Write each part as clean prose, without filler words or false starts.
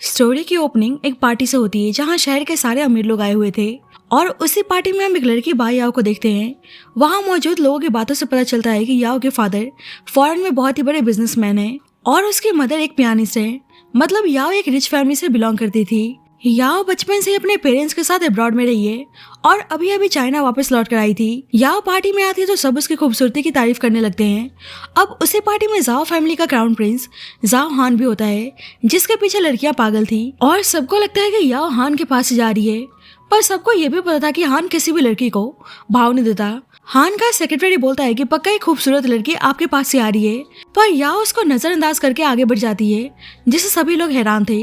Story की opening एक party से होती है जहाँ शहर के सारे अमीर लोग आए हुए थे और उसी पार्टी में हम एक लड़की बाई याओ को देखते हैं। वहाँ मौजूद लोगों की बातों से पता चलता है कि याओ के फादर फॉरेन में बहुत ही बड़े बिजनेसमैन हैं और उसकी मदर एक पियानिस्ट है। मतलब याओ एक रिच फैमिली से बिलोंग करती थी। याओ बचपन से अपने पेरेंट्स के साथ अब्रॉड में रही है और अभी अभी चाइना वापस लौट कर आई थी। याओ पार्टी में आती है तो सब उसकी खूबसूरती की तारीफ करने लगते हैं। अब उसी पार्टी में जाओ फैमिली का क्राउन प्रिंस जाओ हान भी होता है, जिसके पीछे लड़कियां पागल थी और सबको लगता है कि याओ हान के पास से जा रही है, पर सबको ये भी पता था कि हान किसी भी लड़की को भाव नहीं देता। हान का सेक्रेटरी बोलता है कि पक्का एक खूबसूरत लड़की आपके पास से आ रही है, पर याओ उसको नजरअंदाज करके आगे बढ़ जाती है, जिससे सभी लोग हैरान थे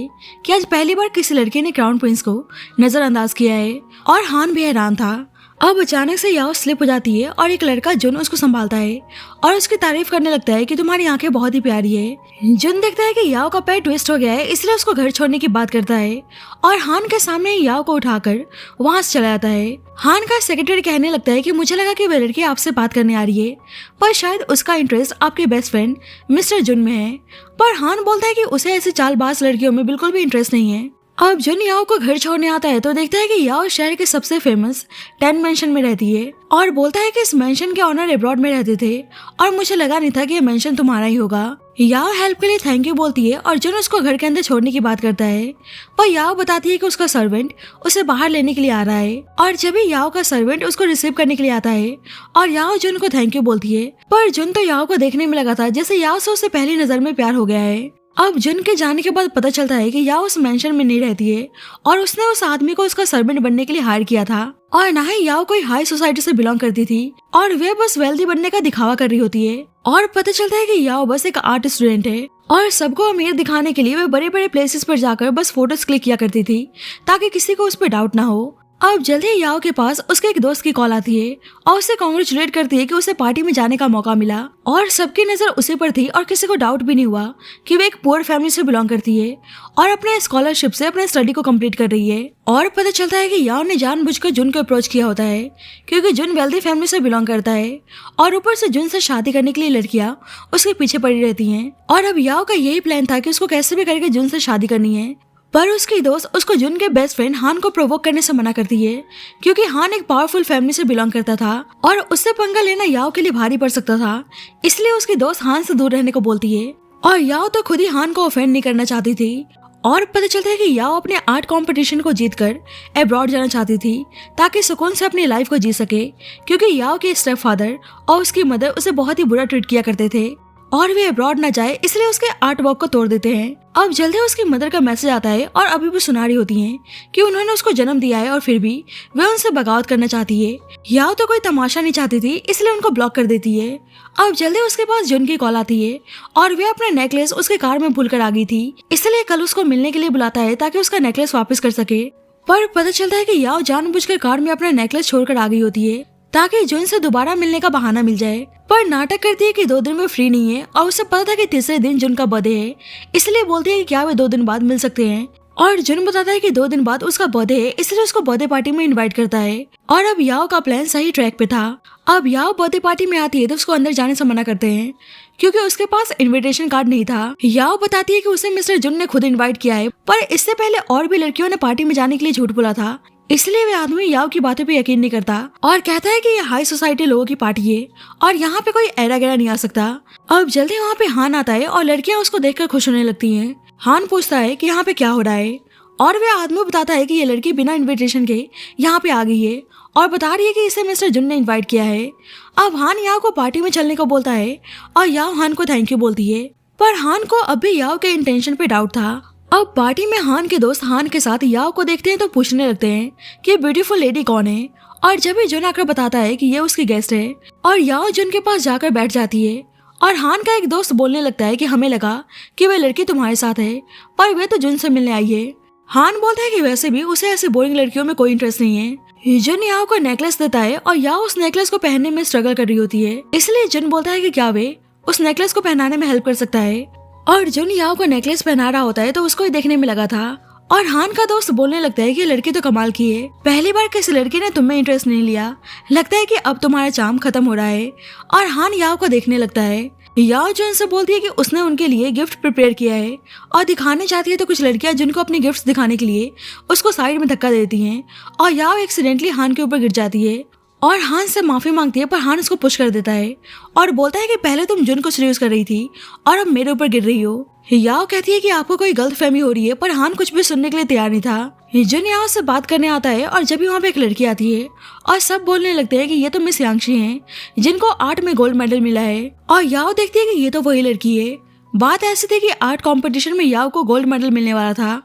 कि आज पहली बार किसी लड़की ने क्राउन प्रिंस को नजरअंदाज किया है और हान भी हैरान था। अब अचानक से याओ स्लिप हो जाती है और एक लड़का जुन उसको संभालता है और उसकी तारीफ करने लगता है कि तुम्हारी आंखें बहुत ही प्यारी है। जुन देखता है कि याओ का पैर ट्विस्ट हो गया है, इसलिए उसको घर छोड़ने की बात करता है और हान के सामने याओ को उठाकर वहां से चला जाता है। हान का सेक्रेटरी कहने लगता है कि मुझे लगा कि वह लड़की आपसे बात करने आ रही है, पर शायद उसका इंटरेस्ट आपके बेस्ट फ्रेंड मिस्टर जुन में है। पर हान बोलता है कि उसे ऐसी चालबाज लड़कियों में बिल्कुल भी इंटरेस्ट नहीं है। अब जुन याओ को घर छोड़ने आता है तो देखता है कि याओ शहर के सबसे फेमस 10 मेंशन में रहती है और बोलता है कि इस मेंशन के ऑनर अब्रॉड में रहते थे और मुझे लगा नहीं था कि ये मेंशन तुम्हारा ही होगा। याओ हेल्प के लिए थैंक यू बोलती है और जुन उसको घर के अंदर छोड़ने की बात करता है, पर याओ बताती है कि उसका सर्वेंट उसे बाहर लेने के लिए आ रहा है। और जब भी याओ का सर्वेंट उसको रिसीव करने के लिए आता है और याओ जुन को थैंक यू बोलती है, पर जुन तो याओ को देखने में लगा था जैसे याओ से उससे पहली नजर में प्यार हो गया है। अब जुन के जाने के बाद पता चलता है कि याओ उस मेंशन में नहीं रहती है और उसने उस आदमी को उसका सर्वेंट बनने के लिए हायर किया था और ना ही याओ कोई हाई सोसाइटी से बिलोंग करती थी और वे बस वेल्दी बनने का दिखावा कर रही होती है। और पता चलता है कि याओ बस एक आर्ट स्टूडेंट है और सबको अमीर दिखाने के लिए वे बड़े बड़े प्लेसेस पर जाकर बस फोटोज क्लिक किया करती थी ताकि किसी को उस पर डाउट ना हो। अब जल्दी ही याओ के पास उसके एक दोस्त की कॉल आती है और उसे कॉन्ग्रेचुलेट करती है कि उसे पार्टी में जाने का मौका मिला और सबकी नजर उसी पर थी और किसी को डाउट भी नहीं हुआ कि वे एक पुअर फैमिली से बिलोंग करती है और अपने स्कॉलरशिप से अपने स्टडी को कंप्लीट कर रही है। और पता चलता है कि याओ ने जानबूझकर जुन को अप्रोच किया होता है क्योंकि जुन वेल्दी फैमिली से बिलोंग करता है और ऊपर से जुन से शादी करने के लिए लड़कियां उसके पीछे पड़ी रहती हैं। और अब याओ का यही प्लान था कि उसको कैसे भी करके जुन से शादी करनी है, पर उसकी दोस्त उसको जुन के बेस्ट फ्रेंड हान को प्रोवोक करने से मना करती है क्योंकि हान एक पावरफुल फैमिली से बिलोंग करता था और उससे पंगा लेना याओ के लिए भारी पड़ सकता था, इसलिए उसकी दोस्त हान से दूर रहने को बोलती है। और याओ तो खुद ही हान को ऑफेंड नहीं करना चाहती थी और पता चलता है कि याओ अपने आर्ट कंपटीशन को जीतकर अब्रॉड जाना चाहती थी ताकि सुकून से अपनी लाइफ को जी सके, क्योंकि याओ के स्टेप फादर और उसकी मदर उसे बहुत ही बुरा ट्रीट किया करते थे और वे अब्रॉड न जाए इसलिए उसके आर्ट वर्क को तोड़ देते हैं। अब जल्दी उसकी मदर का मैसेज आता है और अभी भी सुना रही होती हैं कि उन्होंने उसको जन्म दिया है और फिर भी वे उनसे बगावत करना चाहती है। याओ तो कोई तमाशा नहीं चाहती थी इसलिए उनको ब्लॉक कर देती है। अब जल्दी उसके पास जुन की कॉल आती है और वे अपना नेकलेस उसके कार में भूल कर आ गई थी, इसलिए कल उसको मिलने के लिए बुलाता है ताकि उसका नेकलेस वापस कर सके। पर पता चलता है कि याओ जानबूझकर कार में अपना नेकलेस छोड़कर आ गई होती है ताकि जुन से दोबारा मिलने का बहाना मिल जाए, पर नाटक करती है कि 2 दिन में फ्री नहीं है और उसे पता था कि तीसरे दिन जुन का बर्थडे है, इसलिए बोलती है कि क्या वे 2 दिन बाद मिल सकते हैं। और जुन बताता है कि 2 दिन बाद उसका बर्थडे है, इसलिए उसको बर्थडे पार्टी में इनवाइट करता है। और अब याओ का प्लान सही ट्रैक पे था। अब याओ बर्थडे पार्टी में आती है तो उसको अंदर जाने से मना करते हैं क्योंकि उसके पास इनविटेशन कार्ड नहीं था। याओ बताती है कि उसे मिस्टर जुन ने खुद इनवाइट किया है, पर इससे पहले और भी लड़कियों ने पार्टी में जाने के लिए झूठ बोला था, इसलिए वे आदमी याओ की बातों पे यकीन नहीं करता और कहता है कि ये हाई सोसाइटी लोगों की पार्टी है और यहाँ पे कोई एरा गैरा नहीं आ सकता। अब जल्दी वहाँ पे हान आता है और लड़कियां उसको देखकर खुश होने लगती हैं। हान पूछता है कि यहाँ पे क्या हो रहा है और वे आदमी बताता है कि ये लड़की बिना इन्विटेशन के यहाँ पे आ गई है और बता रही है कि इसे मिस्टर जुन ने इन्वाइट किया है। अब हान याओ को पार्टी में चलने को बोलता है और याओ हान को थैंक यू बोलती है, पर हान को अब भी याओ के इंटेंशन पे डाउट था। अब पार्टी में हान के दोस्त हान के साथ याओ को देखते हैं तो पूछने लगते हैं कि ब्यूटीफुल लेडी कौन है और जब भी जुन आकर बताता है कि ये उसकी गेस्ट है और याओ जुन के पास जाकर बैठ जाती है और हान का एक दोस्त बोलने लगता है कि हमें लगा कि वह लड़की तुम्हारे साथ है पर वे तो जुन से मिलने आई है। हान बोलता है कि वैसे भी उसे ऐसी बोरिंग लड़कियों में कोई इंटरेस्ट नहीं है। जुन याओ को नेकलेस देता है और याओ उस नेकलेस को पहनने में स्ट्रगल कर रही होती है, इसलिए जुन बोलता है कि क्या वे उस नेकलेस को पहनाने में हेल्प कर सकता है। और जुन याओ को नेकलेस पहना रहा होता है तो उसको ही देखने में लगा था और हान का दोस्त बोलने लगता है कि लड़की तो कमाल की है, पहली बार किसी लड़की ने तुम्हें इंटरेस्ट नहीं लिया, लगता है कि अब तुम्हारा चार्म खत्म हो रहा है। और हान याओ को देखने लगता है याओ जो उनसे बोलती है कि उसने उनके लिए गिफ्ट प्रिपेयर किया है और दिखाने चाहती है, तो कुछ लड़कियां जिनको अपने गिफ्ट्स दिखाने के लिए उसको साइड में धक्का देती हैं और याओ एक्सीडेंटली हान के ऊपर गिर जाती है और हान से माफी मांगती है, पर हान उसको पुश कर देता है और बोलता है कि पहले तुम जुन को सीरियस कर रही थी और अब मेरे ऊपर गिर रही हो। याओ कहती है कि आपको कोई गलतफहमी हो रही है, पर हान कुछ भी सुनने के लिए तैयार नहीं था। जुन याओ से बात करने आता है और जब भी वहाँ पे एक लड़की आती है और सब बोलने लगते हैं कि ये तो मिस यांगशी हैं जिनको आर्ट में गोल्ड मेडल मिला है, और याओ देखती है कि ये तो वही लड़की है। बात ऐसी थी कि आर्ट कंपटीशन में याओ को गोल्ड मेडल मिलने वाला था,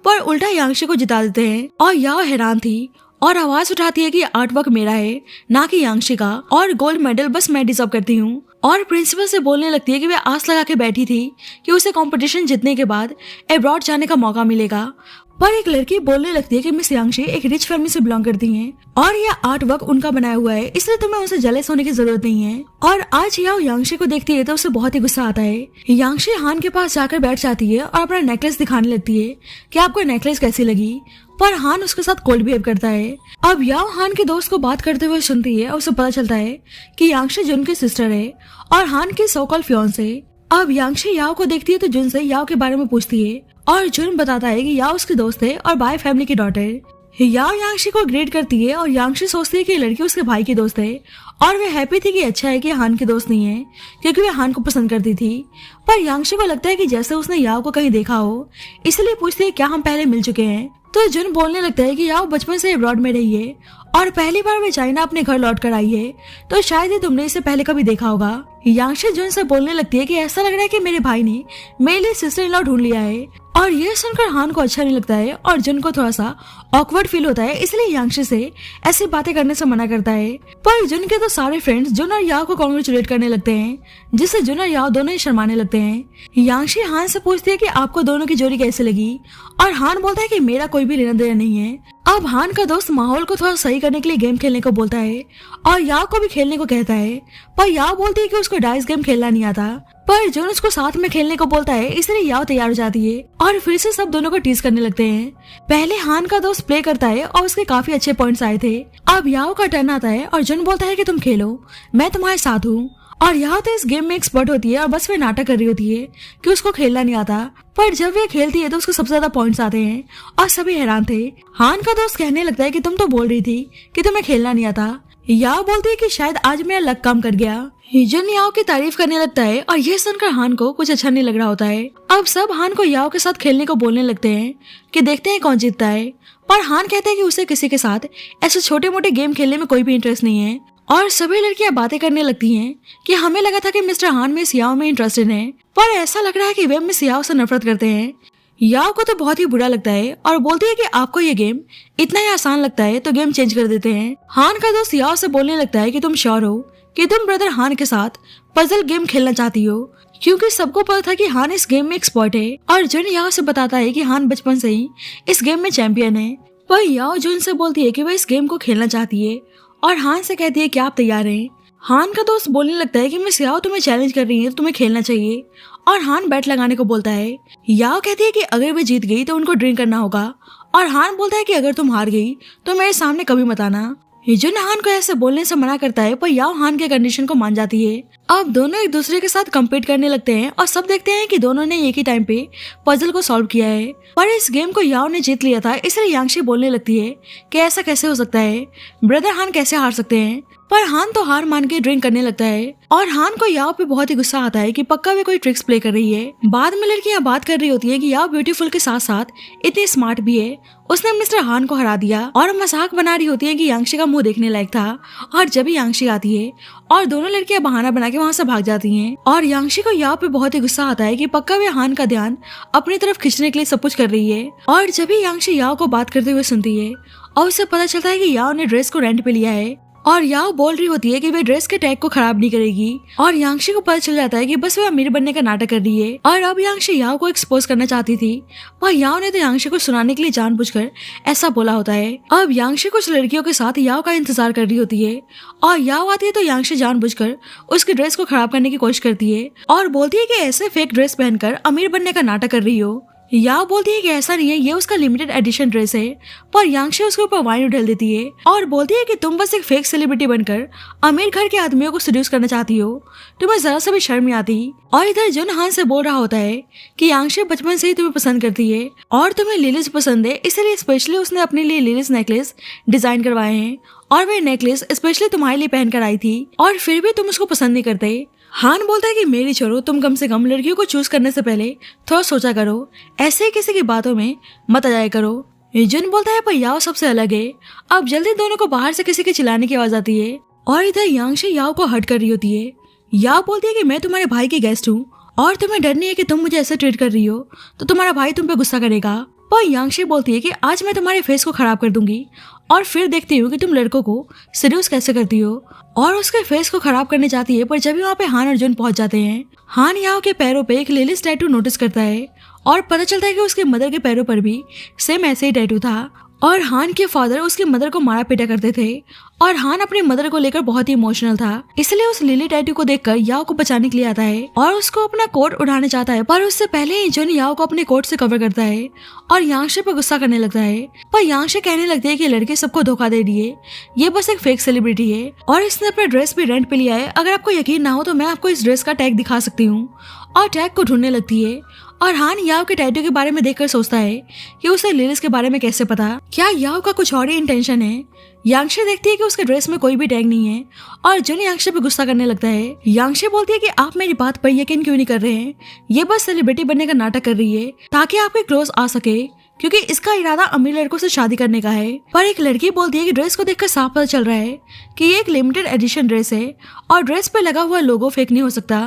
पर उल्टा यांगशी को जिता देते हैं और याओ हैरान थी और आवाज उठाती है कि आर्ट वर्क मेरा है ना कि यांगशी का, और गोल्ड मेडल बस मैं डिजर्व करती हूँ। और प्रिंसिपल से बोलने लगती है कि वह आस लगा के बैठी थी कि उसे कंपटीशन जीतने के बाद अब्रॉड जाने का मौका मिलेगा, पर एक लड़की बोलने लगती है कि मिस यांगशी एक रिच फैमिली से बिलोंग करती हैं और यह आर्ट वर्क उनका बनाया हुआ है, इसलिए तुम्हें उनसे जेलस होने की जरूरत नहीं है। और आज याओ यांगशी को देखती है तो उसे बहुत ही गुस्सा आता है। यांगशी हान के पास जाकर बैठ जाती है और अपना नेकलेस दिखाने लगती है कि आपको नेकलेस कैसी लगी, पर हान उसके साथ कोल्ड बिहेव करता है। अब याओ हान के दोस्त को बात करते हुए सुनती है और उसे पता चलता है कि यांगशी जुन की सिस्टर है और हान की सो कॉल्ड फियांसे। अब यांगशी याओ को देखती है तो जुन से याओ के बारे में पूछती है और जुन बताता है कि याओ उसके दोस्त है और बाय फैमिली की डॉटर। याओ यांगशी को ग्रेड करती है और यांगशी सोचती है कि लड़की उसके भाई की दोस्त है और वे हैप्पी थी कि अच्छा है कि हान की दोस्त नहीं है क्योंकि वे हान को पसंद करती थी। पर यांगशी को लगता है कि जैसे उसने याओ को कहीं देखा हो, इसलिए पूछती है क्या हम पहले मिल चुके हैं। तो जुन बोलने लगता है कि याओ बचपन से अब्रॉड में रही है और पहली बार वे चाइना अपने घर लौट कर आई है, तो शायद ही तुमने इसे पहले कभी देखा होगा। यांगशी जुन से बोलने लगती है कि ऐसा लग रहा है कि मेरे भाई ने मेरे लिए सिस्टर इन लॉ ढूंढ लिया है, और ये सुनकर हान को अच्छा नहीं लगता है और जुन को थोड़ा सा ऑकवर्ड फील होता है, इसलिए यांगशी से ऐसी बातें करने से मना करता है। पर जुन के तो सारे फ्रेंड्स जुन और याओ को कॉन्ग्रेचुलेट करने लगते हैं, जिससे जुन और याओ दोनों ही शर्माने लगते हैं। यांगशी हान से पूछती है कि आपको दोनों की जोड़ी कैसे लगी, और हान बोलता है कि मेरा कोई भी लेना देना नहीं है। अब हान का दोस्त माहौल को थोड़ा सही करने के लिए गेम खेलने को बोलता है और याओ को भी खेलने को कहता है, पर याओ बोलती है कि उसको डाइस गेम खेलना नहीं आता, पर जुन उसको साथ में खेलने को बोलता है, इसलिए याओ तैयार हो जाती है और फिर से सब दोनों को टीज करने लगते हैं। पहले हान का दोस्त प्ले करता है और उसके काफी अच्छे पॉइंट्स आए थे। अब याओ का टर्न आता है और जुन बोलता है कि तुम खेलो, मैं तुम्हारे साथ हूँ। और याओ तो इस गेम में एक्सपर्ट होती है और बस वे नाटक कर रही होती है कि उसको खेलना नहीं आता, पर जब वे खेलती है तो उसको सबसे ज्यादा पॉइंट्स आते हैं और सभी हैरान थे। हान का दोस्त कहने लगता है कि तुम तो बोल रही थी कि तुम्हें खेलना नहीं आता। याओ बोलती है कि शायद आज मेरा लक काम कर गया। जुन याओ की तारीफ करने लगता है और यह सुनकर हान को कुछ अच्छा नहीं लग रहा होता है। अब सब हान को याओ के साथ खेलने को बोलने लगते हैं कि देखते हैं कौन जीतता है, पर हान कहते हैं कि उसे किसी के साथ ऐसे छोटे मोटे गेम खेलने में कोई भी इंटरेस्ट नहीं है। और सभी लड़कियां बातें करने लगती हैं कि हमें लगा था कि मिस्टर हान मिस याओ में इंटरेस्टेड हैं, पर ऐसा लग रहा है कि वे मिस याओ से नफरत करते हैं। याओ को तो बहुत ही बुरा लगता है और बोलती है कि आपको ये गेम इतना ही आसान लगता है तो गेम चेंज कर देते हैं। हान का दोस्त याओ से बोलने लगता है कि तुम श्योर हो कि तुम ब्रदर हान के साथ पजल गेम खेलना चाहती हो, क्योंकि सबको पता था कि हान इस गेम में एक्सपर्ट है। और जुन याओ से बताता है कि हान बचपन से ही इस गेम में चैंपियन है। पर याओ जुन से बोलती है कि वह इस गेम को खेलना चाहती है और हान से कहती है कि आप तैयार हैं। हान का दोस्त बोलने लगता है कि मिस याओ तुम्हें चैलेंज कर रही है तो तुम्हें खेलना चाहिए, और हान बैट लगाने को बोलता है। याओ कहती है कि अगर वे जीत गई तो उनको ड्रिंक करना होगा, और हान बोलता है कि अगर तुम हार गई तो मेरे सामने कभी मत आना। जुन हान को ऐसे बोलने से मना करता है, पर याओ हान के कंडीशन को मान जाती है। अब दोनों एक दूसरे के साथ कम्पीट करने लगते हैं और सब देखते हैं कि दोनों ने एक ही टाइम पे पजल को सॉल्व किया है, पर इस गेम को याओ ने जीत लिया था, इसलिए यांगशी बोलने लगती है कि ऐसा कैसे हो सकता है, ब्रदर हान कैसे हार सकते हैं। पर हान तो हार मान के ड्रिंक करने लगता है और हान को याओ पे बहुत ही गुस्सा आता है कि पक्का वे कोई ट्रिक्स प्ले कर रही है। बाद में लड़कियां बात कर रही होती है कि याओ ब्यूटीफुल के साथ साथ इतनी स्मार्ट भी है, उसने मिस्टर हान को हरा दिया, और मजाक बना रही होती है कि यांगशी का मुंह देखने लायक था। और जब यांगशी आती है और दोनों लड़कियां बहाना बना के वहाँ से भाग जाती हैं, और यांगशी को याओ पे बहुत ही गुस्सा आता है कि पक्का वे हान का ध्यान अपनी तरफ खींचने के लिए सब कुछ कर रही है। और जब भी यांगशी याओ को बात करते हुए सुनती है और उसे पता चलता है कि याओ ने ड्रेस को रेंट पे लिया है, और याओ बोल रही होती है कि वे ड्रेस के टैग को खराब नहीं करेगी, और यांगशी को पता चल जाता है कि बस वे अमीर बनने का नाटक कर रही है। और अब यांगशी याओ को एक्सपोज करना चाहती थी, पर याओ ने तो यांगशी को सुनाने के लिए जानबूझकर ऐसा बोला होता है। अब यांगशी कुछ लड़कियों के साथ याओ का इंतजार कर रही होती है, और याओ आती है तो यांगशी जानबूझकर उसकी ड्रेस को खराब करने की कोशिश करती है और बोलती है कि ऐसे फेक ड्रेस पहनकर अमीर बनने का नाटक कर रही हो। याओ बोलती है कि ऐसा नहीं है, ये उसका लिमिटेड एडिशन ड्रेस है, पर यांगशे उसके ऊपर वाइन उड़ेल देती है और बोलती है कि तुम बस एक फेक सेलिब्रिटी बनकर अमीर घर के आदमियों को सेड्यूस करना चाहती हो, तुम्हें जरा सा भी शर्म नहीं आती। और इधर जुन हान से बोल रहा होता है कि यांगशे बचपन से ही तुम्हें पसंद करती है और तुम्हें लिलीज पसंद है, इसलिए स्पेशली उसने अपने लिए लिलीज नेकलेस डिजाइन करवाए हैं और वे नेकलेस स्पेशली तुम्हारे लिए पहन कर आई थी और फिर भी तुम उसको पसंद नहीं करते। हान बोलता है कि मेरी छोरो, तुम कम से कम लड़कियों को चूज करने से पहले थोड़ा सोचा करो, ऐसे ही किसी की बातों में मत आ जाया करो। जुन बोलता है पर याओ सबसे अलग है। अब जल्दी दोनों को बाहर से किसी के चिल्लाने की आवाज आती है और इधर यांगशे याओ को हर्ट कर रही होती है। याओ बोलती है कि मैं तुम्हारे भाई की गेस्ट हूँ और तुम्हें डर नहीं है कि तुम मुझे ऐसे ट्रीट कर रही हो तो तुम्हारा भाई तुम पे गुस्सा करेगा। पर यांगशे बोलती है कि आज मैं तुम्हारे फेस को खराब कर दूंगी और फिर देखती हूँ कि तुम लड़कों को सीड्यूस कैसे करती हो, और उसके फेस को खराब करने जाती है। पर जब वहाँ पे हान और जुन पहुंच जाते हैं, हान याओ के पैरों पे एक लिलीज टैटू नोटिस करता है और पता चलता है कि उसके मदर के पैरों पर भी सेम ऐसे ही टैटू था और हान के फादर उसकी मदर को मारा पीटा करते थे और हान अपनी मदर को लेकर बहुत ही इमोशनल था, इसलिए उस लिली टैटू को देखकर याओ को बचाने के लिए आता है और उसको अपना कोट उड़ाने चाहता है। पर उससे पहले ही जुन याओ को अपने कोट से कवर करता है और यांगशे पर गुस्सा करने लगता है। पर यांगशे कहने लगती है कि लड़के सबको धोखा दे दिए, ये बस एक फेक सेलिब्रिटी है और इसने अपना ड्रेस भी रेंट पे लिया है। अगर आपको यकीन ना हो तो मैं आपको इस ड्रेस का टैग दिखा सकती हूँ, और टैग को ढूंढने लगती है। और हान याओ के टैटू के बारे में देखकर सोचता है कि उसे लिलीज के बारे में कैसे पता, क्या याओ का कुछ और ही इंटेंशन है। यांगशे देखती है कि उसके ड्रेस में कोई भी टैग नहीं है और जुन यांगशे पे गुस्सा करने लगता है। यांगशे बोलती है कि आप मेरी बात पर यकीन क्यों नहीं कर रहे हैं, ये बस सेलिब्रिटी बनने का नाटक कर रही है ताकि आपके क्लोज आ सके, क्योंकि इसका इरादा अमीर लड़कों से शादी करने का है। पर एक लड़की बोलती है कि ड्रेस को देखकर साफ पता चल रहा है कि ये एक लिमिटेड एडिशन ड्रेस है और ड्रेस पे लगा हुआ लोगो फेक नहीं हो सकता।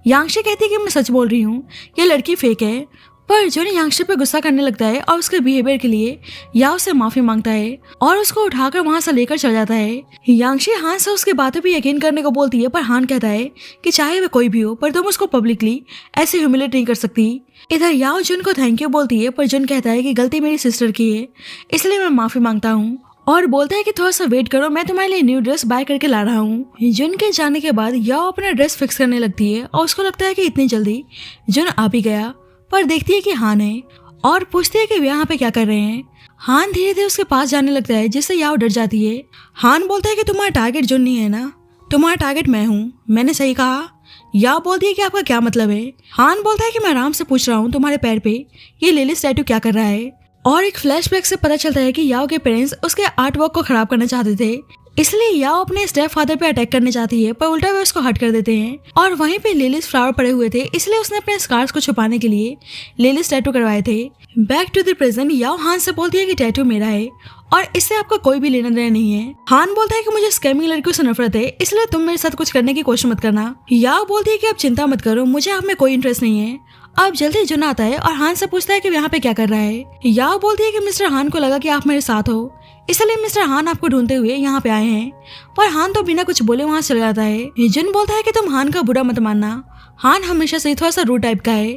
यांगशे कहती है कि मैं सच बोल रही हूँ, ये लड़की फेक है। पर जुन यांगशे पे गुस्सा करने लगता है और उसके बिहेवियर के लिए याओ से माफी मांगता है और उसको उठाकर वहां से लेकर चल जाता है। यांगशे हान से उसकी बातों पे यकीन करने को बोलती है, पर हान कहता है कि चाहे वह कोई भी हो पर तुम उसको पब्लिकली ऐसे ह्यूमिलेट नहीं कर सकती। इधर याओ जुन को थैंक यू बोलती है, पर जुन कहता है कि गलती मेरी सिस्टर की है, इसलिए मैं माफी मांगता हूँ और बोलता है कि थोड़ा सा वेट करो, मैं तुम्हारे लिए न्यू ड्रेस बाय करके ला रहा हूँ। जुन के जाने के बाद याओ अपना ड्रेस फिक्स करने लगती है और उसको लगता है कि इतनी जल्दी जुन आ भी गया, पर देखती है कि हान है और पूछती है कि वे यहाँ पे क्या कर रहे हैं। हान धीरे धीरे उसके पास जाने लगता है, जिससे याओ डर जाती है। हान बोलता है कि तुम्हारा टारगेट जुन नहीं है ना, तुम्हारा टारगेट मैं हूँ, मैंने सही कहा। याओ बोलती है कि आपका क्या मतलब है। हान बोलता है कि मैं आराम से पूछ रहा हूँ तुम्हारे पैर पे ये लिलीज टैटू क्या कर रहा है। और एक फ्लैशबैक से पता चलता है कि याओ के पेरेंट्स उसके आर्ट वर्क को खराब करना चाहते थे, इसलिए याओ अपने स्टेप फादर पे अटैक करने चाहती है, पर उल्टा वे उसको हट कर देते हैं। और वहीं पे लिलीज फ्लावर पड़े हुए थे, इसलिए उसने अपने स्कार्स को छुपाने के लिए लिलीज टैटू करवाए थे। बैक टू द प्रेजेंट, याओ हान से बोलती है कि टैटू मेरा है और इससे आपका कोई भी लेना देना नहीं है। हान बोलता है कि मुझे स्कैमिंग लड़कियों से नफरत है, इसलिए तुम मेरे साथ कुछ करने की कोशिश मत करना। याओ बोलती है कि आप चिंता मत करो, मुझे आप में कोई इंटरेस्ट नहीं है। अब जल्दी जुन आता है और हान से पूछता है कि यहाँ पे क्या कर रहा है। याओ बोलती है कि मिस्टर हान को लगा कि आप मेरे साथ हो, इसलिए मिस्टर हान आपको ढूंढते हुए यहाँ पे आए हैं। पर हान तो बिना कुछ बोले वहाँ चला जाता है। जुन बोलता है कि तुम हान का बुरा मत मानना, हान हमेशा से थोड़ा सा रूड टाइप का है,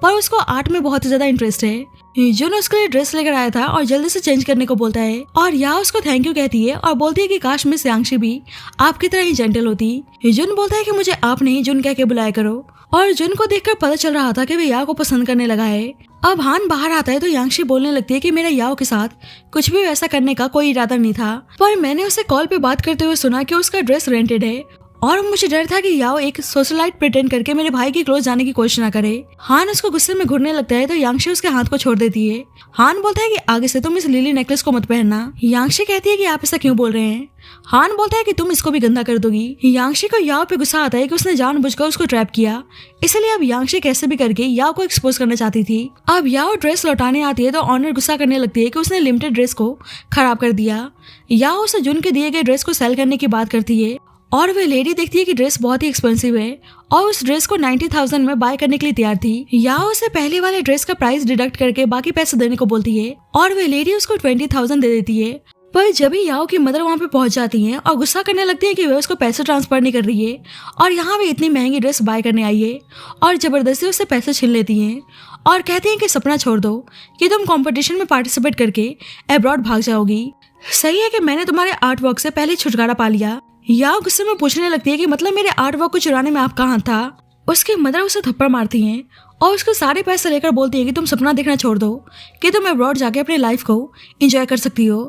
पर उसको आर्ट में बहुत ही ज्यादा इंटरेस्ट है। जुन उसके लिए ड्रेस लेकर आया था और जल्दी से चेंज करने को बोलता है और याओ उसको थैंक यू कहती है और बोलती है कि काश मिस यांगशे भी आपकी तरह ही जेंटल होती। जुन बोलता है कि मुझे आप नहीं जुन कह के बुलाया करो, और जुन को देखकर पता चल रहा था कि वे याओ को पसंद करने लगा है। अब हान बाहर आता है तो यांगशे बोलने लगती है कि मेरा याओ के साथ कुछ भी वैसा करने का कोई इरादा नहीं था, पर मैंने उसे कॉल पे बात करते हुए सुना कि उसका ड्रेस रेंटेड है और मुझे डर था कि याओ एक सोशलाइट प्रिटेंड करके मेरे भाई के क्लोज जाने की कोशिश ना करे। हान उसको गुस्से में घूरने लगता है तो यांगशे उसके हाथ को छोड़ देती है। हान बोलता है कि आगे से तुम इस लिली नेकलेस को मत पहनना। यांगशे कहती है कि आप ऐसा क्यों बोल रहे हैं। हान बोलता है कि तुम इसको भी गंदा कर दोगी। यांगशे को याओ पे गुस्सा आता है कि उसने जानबूझकर उसको ट्रैप किया, इसलिए अब यांगशे कैसे भी करके याओ को एक्सपोज करना चाहती थी। अब याओ ड्रेस लौटाने आती है तो ऑनर गुस्सा करने लगती है कि उसने लिमिटेड ड्रेस को खराब कर दिया। याओ उसे जुन के दिए गए ड्रेस को सेल करने की बात करती है और वे लेडी देखती है कि ड्रेस बहुत ही एक्सपेंसिव है और उस ड्रेस को 90,000 में बाय करने के लिए तैयार थी। याओ उसे पहले वाले ड्रेस का प्राइस डिडक्ट करके बाकी पैसे देने को बोलती है और वे लेडी उसको 20,000 दे देती है। पर जब ही याओ की मदर वहाँ पे पहुंच जाती हैं और गुस्सा करने लगती है कि वे उसको पैसे ट्रांसफर नहीं कर रही है और यहाँ वे इतनी महंगी ड्रेस बाय करने आई है, और जबरदस्ती उससे पैसे छीन लेती हैं और कहती हैं कि सपना छोड़ दो कि तुम कंपटीशन में पार्टिसिपेट करके अब्रॉड भाग जाओगी। सही है कि मैंने तुम्हारे आर्ट वर्क से पहले छुटकारा पा लिया। याओ गुस्से में पूछने लगती है कि मतलब मेरे आर्ट वर्क को चुराने में आपका हाथ था। उसकी मदर उसे थप्पड़ मारती हैं और उसके सारे पैसे लेकर बोलती है कि तुम सपना देखना छोड़ दो कि तुम अब्रॉड जाके अपनी लाइफ को एंजॉय कर सकती हो।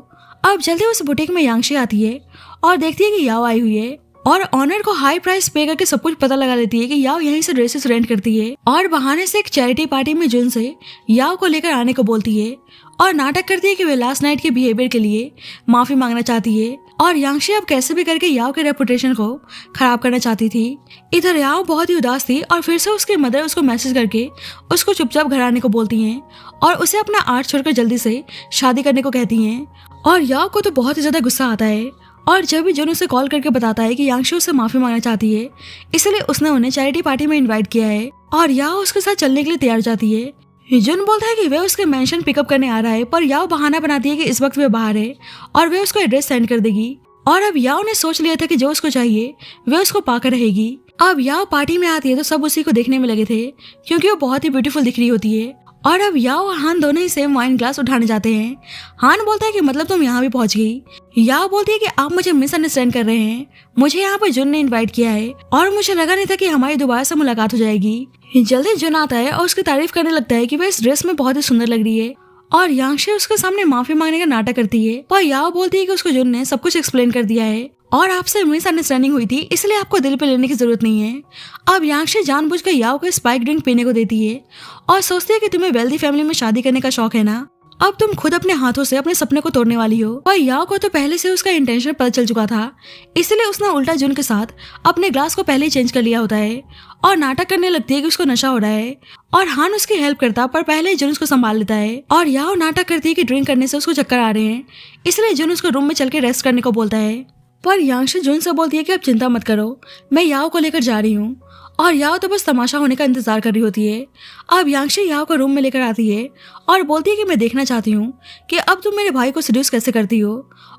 अब जल्दी उस बुटीक में यांगशी आती है और देखती है कि याओ आई हुई है और ऑनर को हाई प्राइस पे करके सब कुछ पता लगा लेती है कि याओ यहीं से ड्रेसेस रेंट करती है और बहाने से एक चैरिटी पार्टी में जुन से याओ को लेकर आने को बोलती है और नाटक करती है कि वे लास्ट नाइट के बिहेवियर के लिए माफी मांगना चाहती है और यांगशी अब कैसे भी करके याओ के रेपुटेशन को खराब करना चाहती थी। इधर याओ बहुत ही उदास थी और फिर से उसकी मदर उसको मैसेज करके उसको चुपचाप घर आने को बोलती हैं और उसे अपना आर्ट छोड़कर जल्दी से शादी करने को कहती हैं। और याओ को तो बहुत ही ज्यादा गुस्सा आता है और जब भी जुन उसे कॉल करके बताता है कि यांगशी उससे माफी मांगना चाहती है, इसलिए उसने उन्हें चैरिटी पार्टी में इनवाइट किया है और याओ उसके साथ चलने के लिए तैयार जाती है। जुन बोलता है कि वे उसके मेंशन पिकअप करने आ रहा है, पर याओ बहाना बनाती है कि इस वक्त वे बाहर है और वे उसको एड्रेस सेंड कर देगी। और अब याओ ने सोच लिया था कि जो उसको चाहिए वे उसको पाकर रहेगी। अब याओ पार्टी में आती है तो सब उसी को देखने में लगे थे क्योंकि वो बहुत ही ब्यूटीफुल दिख रही होती है। और अब याओ और हान दोनों ही सेम वाइन ग्लास उठाने जाते हैं। हान बोलता है कि मतलब तुम यहाँ भी पहुंच गई। याओ बोलती है कि आप मुझे मिसअंडरस्टैंड कर रहे हैं, मुझे यहाँ पर जुन ने इनवाइट किया है और मुझे लगा नहीं था कि हमारी दोबारा से मुलाकात हो जाएगी। जल्दी जुन आता है और उसकी तारीफ करने लगता है कि वह इस ड्रेस में बहुत ही सुंदर लग रही है और यांगशी उसके सामने माफी मांगने का नाटक करती है, पर याओ बोलती है कि उसको जुन ने सब कुछ एक्सप्लेन कर दिया है और आपसे मिसअंडरस्टैंडिंग हुई थी, इसलिए आपको दिल पे लेने की जरूरत नहीं है। अब यांगशी जानबूझकर याओ को स्पाइक ड्रिंक पीने को देती है और सोचती है कि तुम्हें वेल्दी फैमिली में शादी करने का शौक है ना, अब तुम खुद अपने हाथों से अपने सपने को तोड़ने वाली हो। और याओ को तो पहले से उसका इंटेंशन पता चल चुका था, इसलिए उसने उल्टा जुन के साथ अपने ग्लास को पहले ही चेंज कर लिया होता है और नाटक करने लगती है कि उसको नशा हो रहा है और हान उसकी हेल्प करता, पर पहले ही जुन उसको संभाल लेता है। और याओ नाटक करती है कि ड्रिंक करने से उसको चक्कर आ रहे हैं, इसलिए जुन उसको रूम में चल के रेस्ट करने को बोलता है। पर यांगशी जुन से बोलती है कि अब चिंता मत करो, मैं याओ को लेकर जा रही हूँ। और याओ तो बस तमाशा होने का इंतजार कर रही होती है। अब यांगशी याओ को रूम में लेकर आती है और बोलती है कि मैं देखना चाहती हूँ कि अब तुम मेरे भाई को सेड्यूस कैसे करती हो,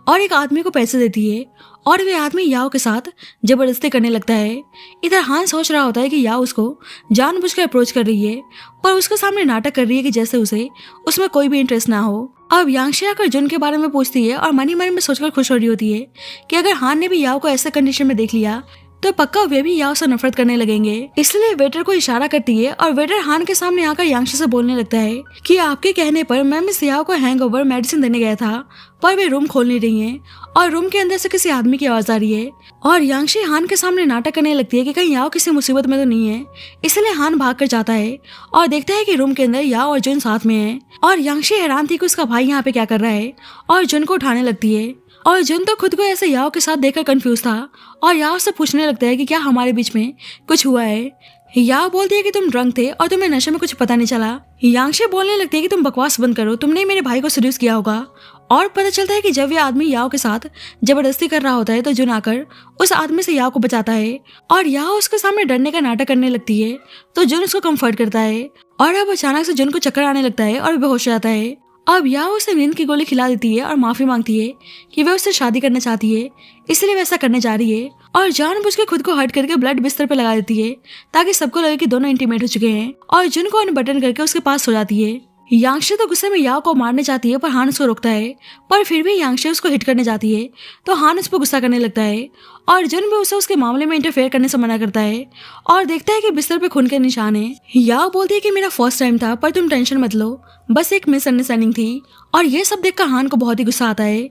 और एक आदमी को पैसे देती है और वे आदमी याओ के साथ जबरदस्ती करने लगता है। इधर हान सोच रहा होता है कि याओ उसको जानबूझकर अप्रोच कर रही है, पर उसके सामने नाटक कर रही है कि जैसे उसे उसमें कोई भी इंटरेस्ट ना हो। अब यांगशी आकर जुन के बारे में पूछती है और मन ही में सोचकर खुश हो रही होती है कि अगर हान ने भी याओ को ऐसे कंडीशन में देख लिया तो पक्का वे भी याओ से नफरत करने लगेंगे। इसलिए वेटर को इशारा करती है और वेटर हान के सामने आकर यांगशी से बोलने लगता है कि आपके कहने पर मैं मिस याओ को हैंगओवर मेडिसिन देने गया था, पर वे रूम खोल नहीं रही हैं और रूम के अंदर से किसी आदमी की आवाज आ रही है। और यांगशी हान के सामने नाटक करने लगती है कि कहीं याओ किसी मुसीबत में तो नहीं है, इसलिए हान भाग कर जाता है और देखता है कि रूम के अंदर याओ और जुन साथ में है। और यांगशी हैरान थी कि उसका भाई यहाँ पे क्या कर रहा है और जुन को उठाने लगती है। और जुन तो खुद को ऐसे याओ के साथ देखकर कंफ्यूज था और याओ से पूछने लगता है कि क्या हमारे बीच में कुछ हुआ है। याओ बोलती है कि तुम ड्रंक थे और तुम्हें नशे में कुछ पता नहीं चला। यांगशी बोलने लगती है कि तुम बकवास बंद करो, तुमने मेरे भाई को सेड्यूस किया होगा। और पता चलता है कि जब ये आदमी याओ के साथ जबरदस्ती कर रहा होता है तो जुन आकर उस आदमी से याओ को बचाता है और याओ उसके सामने डरने का नाटक करने लगती है तो जुन उसको कंफर्ट करता है। और अब अचानक से जुन को चक्कर आने लगता है और बेहोश हो जाता है। अब याओ उसे नींद की गोली खिला देती है और माफी मांगती है कि वह उससे शादी करना चाहती है, इसलिए वैसा करने जा रही है। और जानबूझ के खुद को हर्ट करके ब्लड बिस्तर पे लगा देती है ताकि सबको लगे कि दोनों इंटीमेट हो चुके हैं और जुन को अनबटन करके उसके पास सो जाती है। यांगशी तो गुस्से में याओ को मारने चाहती है पर हान उसको रोकता है, पर फिर भी यांगशी उसको हिट करने जाती है तो हान उस पर गुस्सा करने लगता है और जुन भी उसे उसके मामले में इंटरफेयर करने से मना करता है और देखता है कि बिस्तर पे खून के निशान है। याओ बोलती है कि मेरा फर्स्ट टाइम था, पर तुम टेंशन मत लो, बस एक मिसअंडरस्टैंडिंग थी। और ये सब देखकर हान को बहुत ही गुस्सा आता है।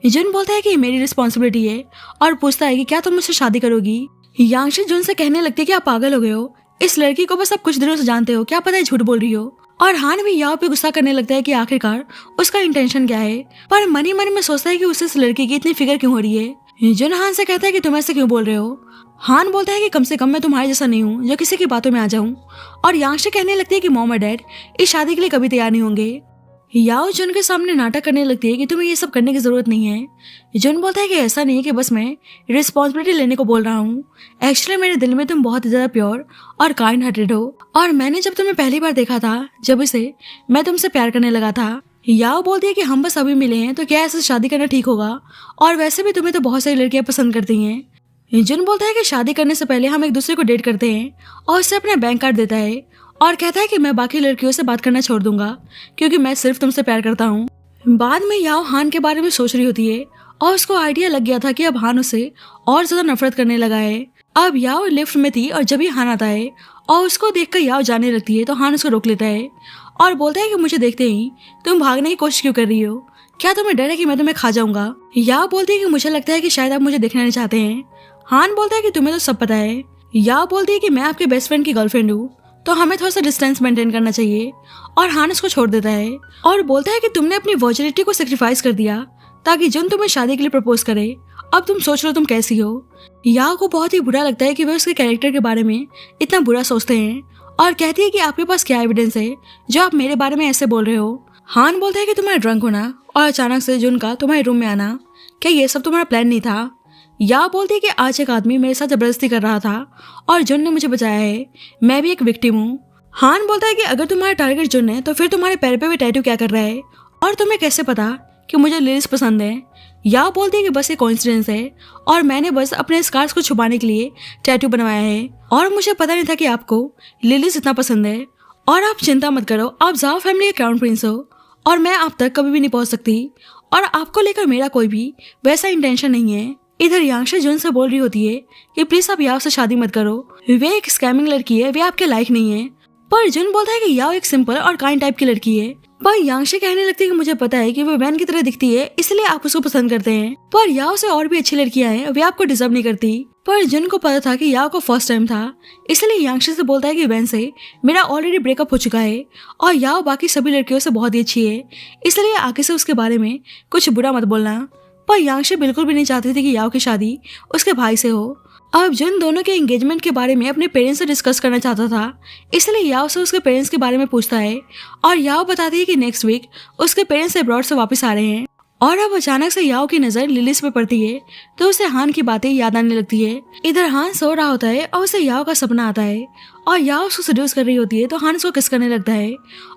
जुन बोलता है कि मेरी रिस्पॉन्सिबिलिटी है और पूछता है कि क्या तुम मुझसे शादी करोगी। यांगशी जुन से कहने लगती है कि आप पागल हो गए हो, इस लड़की को बस आप कुछ दिनों से जानते हो, क्या पता है झूठ बोल रही हो। और हान भी याओ पे गुस्सा करने लगता है कि आखिरकार उसका इंटेंशन क्या है, पर मन ही मन में सोचता है कि उसे इस लड़की की इतनी फिक्र क्यों हो रही है। जुन हान से कहता है कि तुम ऐसे क्यों बोल रहे हो। हान बोलता है कि कम से कम मैं तुम्हारे जैसा नहीं हूँ जो किसी की बातों में आ जाऊं। और यांगशी कहने लगती है कि मॉम और डैड इस शादी के लिए कभी तैयार नहीं होंगे। याओ जुन के सामने नाटक करने लगती है कि तुम्हें ये सब करने की जरूरत नहीं है। जुन बोलता है कि ऐसा नहीं है कि बस मैं रिस्पॉन्सिबिलिटी लेने को बोल रहा हूँ, एक्चुअली मेरे दिल में तुम बहुत ज्यादा प्योर और काइंड हार्टेड हो और मैंने जब तुम्हें पहली बार देखा था जब से मैं तुमसे प्यार करने लगा था। याओ बोलती है कि हम बस अभी मिले हैं तो क्या ऐसे शादी करना ठीक होगा, और वैसे भी तुम्हें तो बहुत सारी लड़कियां पसंद करती हैं। जुन बोलता है कि शादी करने से पहले हम एक दूसरे को डेट करते हैं और उससे अपना बैंक कार्ड देता है और कहता है कि मैं बाकी लड़कियों से बात करना छोड़ दूंगा क्योंकि मैं सिर्फ तुमसे प्यार करता हूँ। बाद में याओ हान के बारे में सोच रही होती है और उसको आइडिया लग गया था कि अब हान उसे और ज्यादा नफरत करने लगा है। अब याओ लिफ्ट में थी और जब ही हान आता है और उसको देखकर याओ जाने लगती है तो हान उसको रोक लेता है और बोलता है कि मुझे देखते ही तुम भागने की कोशिश क्यों कर रही हो, क्या तुम्हें डर है कि मैं तुम्हें खा जाऊंगा। याओ बोलती है कि मुझे लगता है कि शायद आप मुझे देखना नहीं चाहते हैं। हान बोलता है कि तुम्हें तो सब पता है। याओ बोलती है कि मैं आपके बेस्ट फ्रेंड की गर्लफ्रेंड हूँ तो हमें थोड़ा सा डिस्टेंस मेंटेन करना चाहिए, और हान उसको छोड़ देता है और बोलता है कि तुमने अपनी वर्जिनिटी को सेक्रीफाइस कर दिया ताकि जुन तुम्हें शादी के लिए प्रपोज करे, अब तुम सोच लो तुम कैसी हो। याओ को बहुत ही बुरा लगता है कि वे उसके कैरेक्टर के बारे में इतना बुरा सोचते हैं और कहती है कि आपके पास क्या एविडेंस है जो आप मेरे बारे में ऐसे बोल रहे हो। हान बोलता है कि तुम्हारा ड्रंक होना और अचानक से जुन का तुम्हारे रूम में आना, क्या ये सब तुम्हारा प्लान नहीं था। याओ बोलती है कि आज एक आदमी मेरे साथ जबरदस्ती कर रहा था और जुन ने मुझे बचाया है, मैं भी एक विक्टिम हूँ। हान बोलता है कि अगर तुम्हारा टारगेट जुन है तो फिर तुम्हारे पैर पे भी टैटू क्या कर रहा है और तुम्हें कैसे पता कि मुझे लिलिस पसंद है। याओ बोलती है कि बस ये कोइंसिडेंस है और मैंने बस अपने स्कार्स को छुपाने के लिए टैटू बनवाया है और मुझे पता नहीं था कि आपको लिलिस इतना पसंद है। और आप चिंता मत करो, आप जाओ फैमिली के क्राउन प्रिंस हो और मैं आप तक कभी भी नहीं पहुंच सकती और आपको लेकर मेरा कोई भी वैसा इंटेंशन नहीं है। इधर यांगशे जुन से बोल रही होती है कि प्लीज आप याओ से शादी मत करो, वे एक स्कैमिंग लड़की है, वे आपके लायक नहीं है। पर जुन बोलता है कि याओ एक सिंपल और काइंड टाइप की लड़की है। पर यांगशे कहने लगती है कि मुझे पता है कि वो वैन की तरह दिखती है इसलिए आप उसको पसंद करते हैं, पर याओ से और भी अच्छी लड़कियां हैं, वे आपको डिजर्व नहीं करती। पर जुन को पता था कि याओ को फर्स्ट टाइम था, इसलिए यांगशे से बोलता है कि वैन से मेरा ऑलरेडी ब्रेकअप हो चुका है और याओ बाकी सभी लड़कियों से बहुत ही अच्छी है, इसलिए आगे से उसके बारे में कुछ बुरा मत बोलना। पर यांगशे बिल्कुल भी नहीं चाहती थी कि याओ की शादी उसके भाई से हो। अब जुन दोनों के एंगेजमेंट के बारे में अपने पेरेंट्स से डिस्कस करना चाहता था, इसलिए याओ से उसके पेरेंट्स के बारे में पूछता है और याओ बताती है कि नेक्स्ट वीक उसके पेरेंट्स अब्रॉड से वापस आ रहे हैं। और अब अचानक से याओ की नजर लिलिस पे पड़ती है तो उसे हान की बातें याद आने लगती है। इधर हान सो रहा होता है और उसे याओ का सपना आता है और याओ उसको सेड्यूस कर रही होती है तो हान उसको किस करने लगता है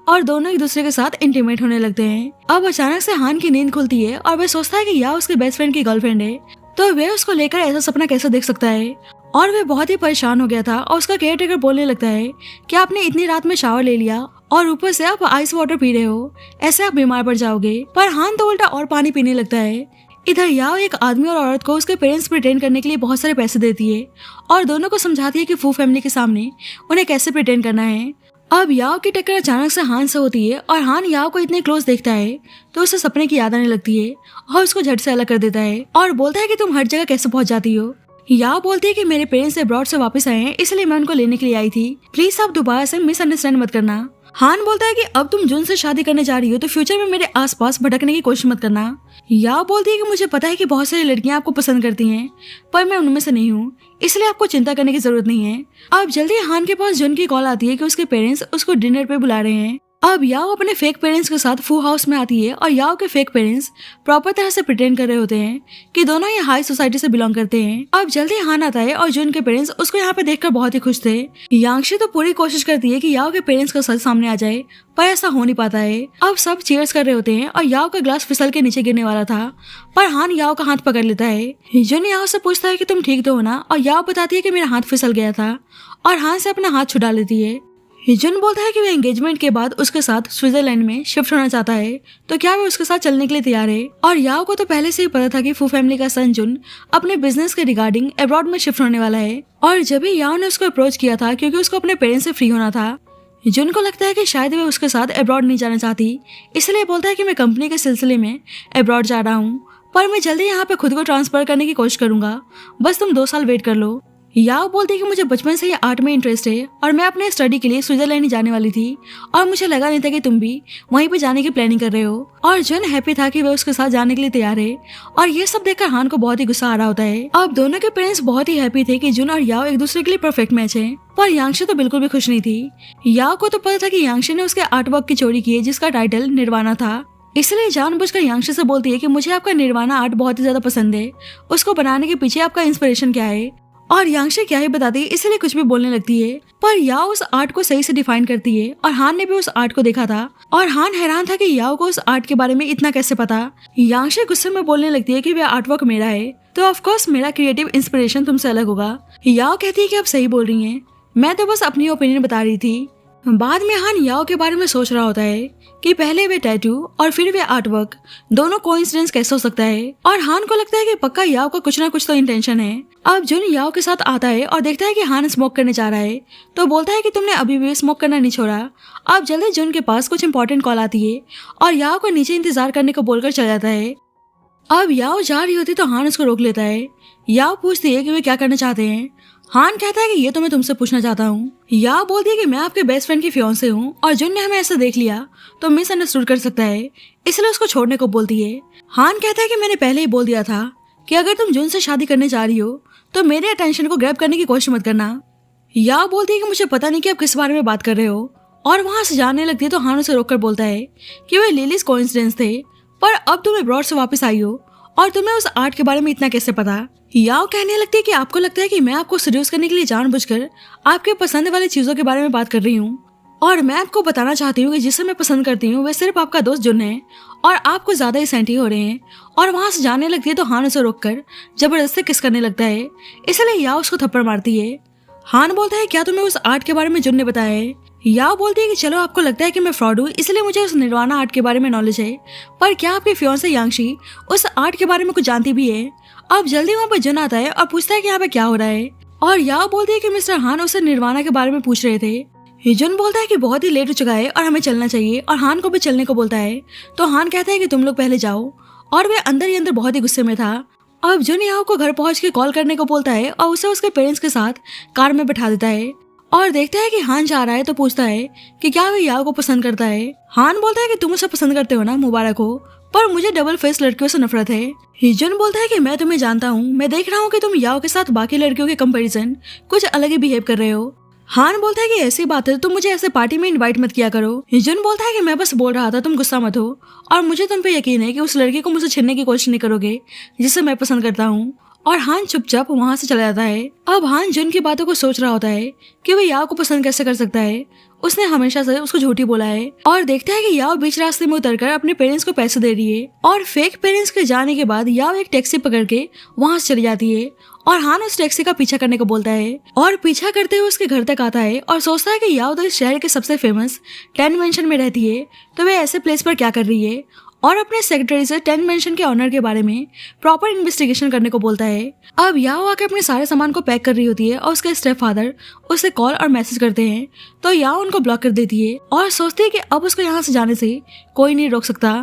और दोनों एक दूसरे के साथ इंटीमेट होने लगते हैं। अब अचानक से हान की नींद खुलती है और वह सोचता है कि याओ उसके बेस्ट फ्रेंड की गर्लफ्रेंड है तो वे उसको लेकर ऐसा सपना कैसे देख सकता है। और वे बहुत ही परेशान हो गया था और उसका केयर टेकर बोलने लगता है कि आपने इतनी रात में शावर ले लिया और ऊपर से आप आइस वाटर पी रहे हो, ऐसे आप बीमार पड़ जाओगे। पर हान तो उल्टा और पानी पीने लगता है। इधर याओ एक आदमी और औरत को उसके पेरेंट्स प्रिटेंड करने के लिए बहुत सारे पैसे देती है और दोनों को समझाती है कि फू फैमिली के सामने उन्हें कैसे प्रिटेंड करना है। अब याओ की टक्कर अचानक से हान से होती है और हान याओ को इतने क्लोज देखता है तो उसे सपने की याद आने लगती है और उसको झट से अलग कर देता है और बोलता है कि तुम हर जगह कैसे पहुंच जाती हो। याओ बोलती है कि मेरे पेरेंट्स अब्रॉड से वापस आए हैं इसलिए मैं उनको लेने के लिए आई थी, प्लीज आप दोबारा से मिसअंडरस्टैंड मत करना। हान बोलता है कि अब तुम जुन से शादी करने जा रही हो तो फ्यूचर में मेरे आसपास भटकने की कोशिश मत करना। याओ बोलती है कि मुझे पता है कि बहुत सारी लड़कियां आपको पसंद करती हैं पर मैं उनमें से नहीं हूँ, इसलिए आपको चिंता करने की जरूरत नहीं है। अब जल्दी हान के पास जुन की कॉल आती है कि उसके पेरेंट्स उसको डिनर पे बुला रहे हैं। अब याओ अपने फेक पेरेंट्स के साथ फू हाउस में आती है और याओ के फेक पेरेंट्स प्रॉपर तरह से प्रिटेंड कर रहे होते हैं कि दोनों ये हाई सोसाइटी से बिलोंग करते हैं। अब जल्दी हान आता है और जुन के पेरेंट्स उसको यहाँ पे देखकर बहुत ही खुश थे। यांगशे तो पूरी कोशिश करती है कि याओ के पेरेंट्स का सच सामने आ जाए पर ऐसा हो नहीं पाता है। अब सब चीयर्स कर रहे होते हैं और याओ का ग्लास फिसल के नीचे गिरने वाला था पर हान याओ का हाथ पकड़ लेता है। जुन याओ से पूछता है कि तुम ठीक तो हो ना, और याओ बताती है कि मेरा हाथ फिसल गया था और हान से अपना हाथ छुड़ा लेती है। जुन बोलता है कि वह एंगेजमेंट के बाद उसके साथ स्विट्जरलैंड में शिफ्ट होना चाहता है तो क्या वह उसके साथ चलने के लिए तैयार है। और याओ को तो पहले से ही पता था कि फू फैमिली का सन जुन अपने बिजनेस के रिगार्डिंग अब्रॉड में शिफ्ट होने वाला है। और जब ही याओ ने उसको अप्रोच किया था क्योंकि उसको अपने पेरेंट्स से फ्री होना था, जुन को लगता है कि शायद वह उसके साथ अब्रॉड नहीं जाना चाहती, इसलिए बोलता है कि मैं कंपनी के सिलसिले में अब्रॉड जा रहा हूँ पर मैं जल्दी यहाँ पे खुद को ट्रांसफर करने की कोशिश करूंगा, बस तुम 2 साल वेट कर लो। याओ बोलती है कि मुझे बचपन से ही आर्ट में इंटरेस्ट है और मैं अपने स्टडी के लिए स्विट्जरलैंड जाने वाली थी और मुझे लगा नहीं था कि तुम भी वहीं पे जाने की प्लानिंग कर रहे हो। और जुन हैप्पी था कि वह उसके साथ जाने के लिए तैयार है और ये सब देखकर हान को बहुत ही गुस्सा आ रहा होता है। अब दोनों के पेरेंट्स बहुत ही हैप्पी थे कि जुन और याओ एक दूसरे के लिए परफेक्ट मैच है, पर यांगशे तो बिल्कुल भी खुश नहीं थी। याओ को तो पता था कि यांगशे ने उसके आर्ट वर्क की चोरी की है जिसका टाइटल निर्वाणा था, इसलिए जानबूझकर यांगशे से बोलती है कि मुझे आपका निर्वाणा आर्ट बहुत ही ज्यादा पसंद है, उसको बनाने के पीछे आपका इंस्पिरेशन क्या है। और यांगशे क्या ही बताती है इसलिए कुछ भी बोलने लगती है पर याओ उस आर्ट को सही से डिफाइन करती है और हान ने भी उस आर्ट को देखा था और हान हैरान था कि याओ को उस आर्ट के बारे में इतना कैसे पता। यांगशे गुस्से में बोलने लगती है कि वह आर्ट वर्क मेरा है तो ऑफ कोर्स मेरा क्रिएटिव इंस्पिरेशन तुमसे अलग होगा। याओ कहती है कि आप सही बोल रही हैं, मैं तो बस अपनी ओपिनियन बता रही थी। बाद में हान याओ के बारे में सोच रहा होता है कि पहले वे टैटू और फिर वे आर्ट वर्क, दोनों कोइंसिडेंस कैसे हो सकता है। और हान को लगता है कि पक्का याओ का कुछ ना कुछ तो इंटेंशन है। अब जुन याओ के साथ आता है और देखता है कि हान स्मोक करने जा रहा है, तो बोलता है कि तुमने अभी भी स्मोक करना नहीं छोड़ा। अब जल्दी जुन के पास कुछ इंपॉर्टेंट कॉल आती है और याओ को नीचे इंतजार करने को बोलकर चला जाता है। अब याओ जा रही होती तो हान उसको रोक लेता है। याओ पूछती है कि वे क्या करना चाहते हैं। हान कहता है कि ये तो मैं तुमसे पूछना चाहता हूँ। याओ बोलती है कि मैं आपके बेस्ट फ्रेंड की फियांसे हूँ और जुन ने हमें ऐसा देख लिया तो मिसअंडरस्टूड कर सकता है, इसलिए उसको छोड़ने को बोलती है। हान कहता है कि मैंने पहले ही बोल दिया था कि अगर तुम जुन से शादी करने जा रही हो तो मेरे अटेंशन को ग्रैब करने की कोशिश मत करना। याओ बोलती है कि मुझे पता नहीं कि आप किस बारे में बात कर रहे हो, और वहां से जाने लगती है तो हान उसे रोककर बोलता है कि वे लिलीज कोइंसिडेंस थे, पर अब तुम अब्रॉड से वापस आई हो और तुम्हें उस आर्ट के बारे में इतना कैसे पता। याओ कहने लगती है कि आपको लगता है कि मैं आपको सीड्यूस करने के लिए जानबूझकर आपके पसंद वाली चीजों के बारे में बात कर रही हूँ, और मैं आपको बताना चाहती हूँ कि जिसे मैं पसंद करती हूँ वह सिर्फ आपका दोस्त जुन है और आपको ज्यादा ही सेंटी हो रहे हैं। और वहां से जाने लगती है तो हान उसे रोककर जबरदस्ती किस करने लगता है, इसलिए याओ उसको थप्पड़ मारती है। हान बोलता है क्या तुम्हें उस आर्ट के बारे में जुन ने बताया है। याओ बोलती है कि चलो आपको लगता है कि मैं फ्रॉड हूँ इसलिए मुझे उस निर्वाणा आर्ट के बारे में नॉलेज है, पर क्या आपकी फियांसे यांगशी उस आर्ट के बारे में कुछ जानती भी है। अब जल्दी वहाँ पर जुन आता है और पूछता है कि यहाँ पे क्या हो रहा है, और याओ बोलती है कि मिस्टर हान उससे निर्वाणा के बारे में पूछ रहे थे। जुन बोलता है कि बहुत ही लेट हो चुका है और हमें चलना चाहिए, और हान को भी चलने को बोलता है। तो हान कहता है कि तुम लोग पहले जाओ, और वे अंदर ही अंदर बहुत ही गुस्से में था। अब जुन याओ को घर पहुंच के कॉल करने को बोलता है और उसे उसके पेरेंट्स के साथ कार में बैठा देता है, और देखता है कि हान जा रहा है तो पूछता है कि क्या वे याओ को पसंद करता है। हान बोलता है कि तुम उसे पसंद करते हो ना, मुबारक हो, पर मुझे डबल फेस लड़कियों से नफरत है। जुन बोलता है कि मैं तुम्हें जानता हूँ, मैं देख रहा हूँ कि तुम याओ के साथ बाकी लड़कियों के कंपैरिजन कुछ अलग ही बिहेव कर रहे हो। हान बोलता है कि ऐसी बात है तो मुझे ऐसे पार्टी में इनवाइट मत किया करो। जुन बोलता है कि मैं बस बोल रहा था, तुम गुस्सा मत हो, और मुझे तुम पे यकीन है कि उस लड़की को मुझसे छीनने की कोशिश नहीं करोगे जिसे मैं पसंद करता हूँ। और हान चुपचाप वहां से चला जाता है। अब हान जुन की बातों को सोच रहा होता है कि वह याओ को पसंद कैसे कर सकता है, उसने हमेशा से उसको झूठी बोला है। और देखता है कि याओ बीच रास्ते में उतरकर अपने पेरेंट्स को पैसे दे रही है, और फेक पेरेंट्स के जाने के बाद याओ एक टैक्सी पकड़ के वहां से चली जाती है, और हान उस टैक्सी का पीछा करने को बोलता है, और पीछा करते हुए उसके घर तक आता है और सोचता है कि याओ तो इस शहर के सबसे फेमस 10 मेंशन में रहती है, तो वह ऐसे प्लेस पर क्या कर रही है, और अपने सेक्रेटरी से 10 मेंशन के ऑनर के बारे में प्रॉपर इन्वेस्टिगेशन करने को बोलता है। अब याओ आके अपने सारे सामान को पैक कर रही होती है और उसके स्टेप फादर उसे कॉल और मैसेज करते हैं, तो याओ उनको ब्लॉक कर देती है और सोचती है कि अब उसको यहाँ से जाने से कोई नहीं रोक सकता।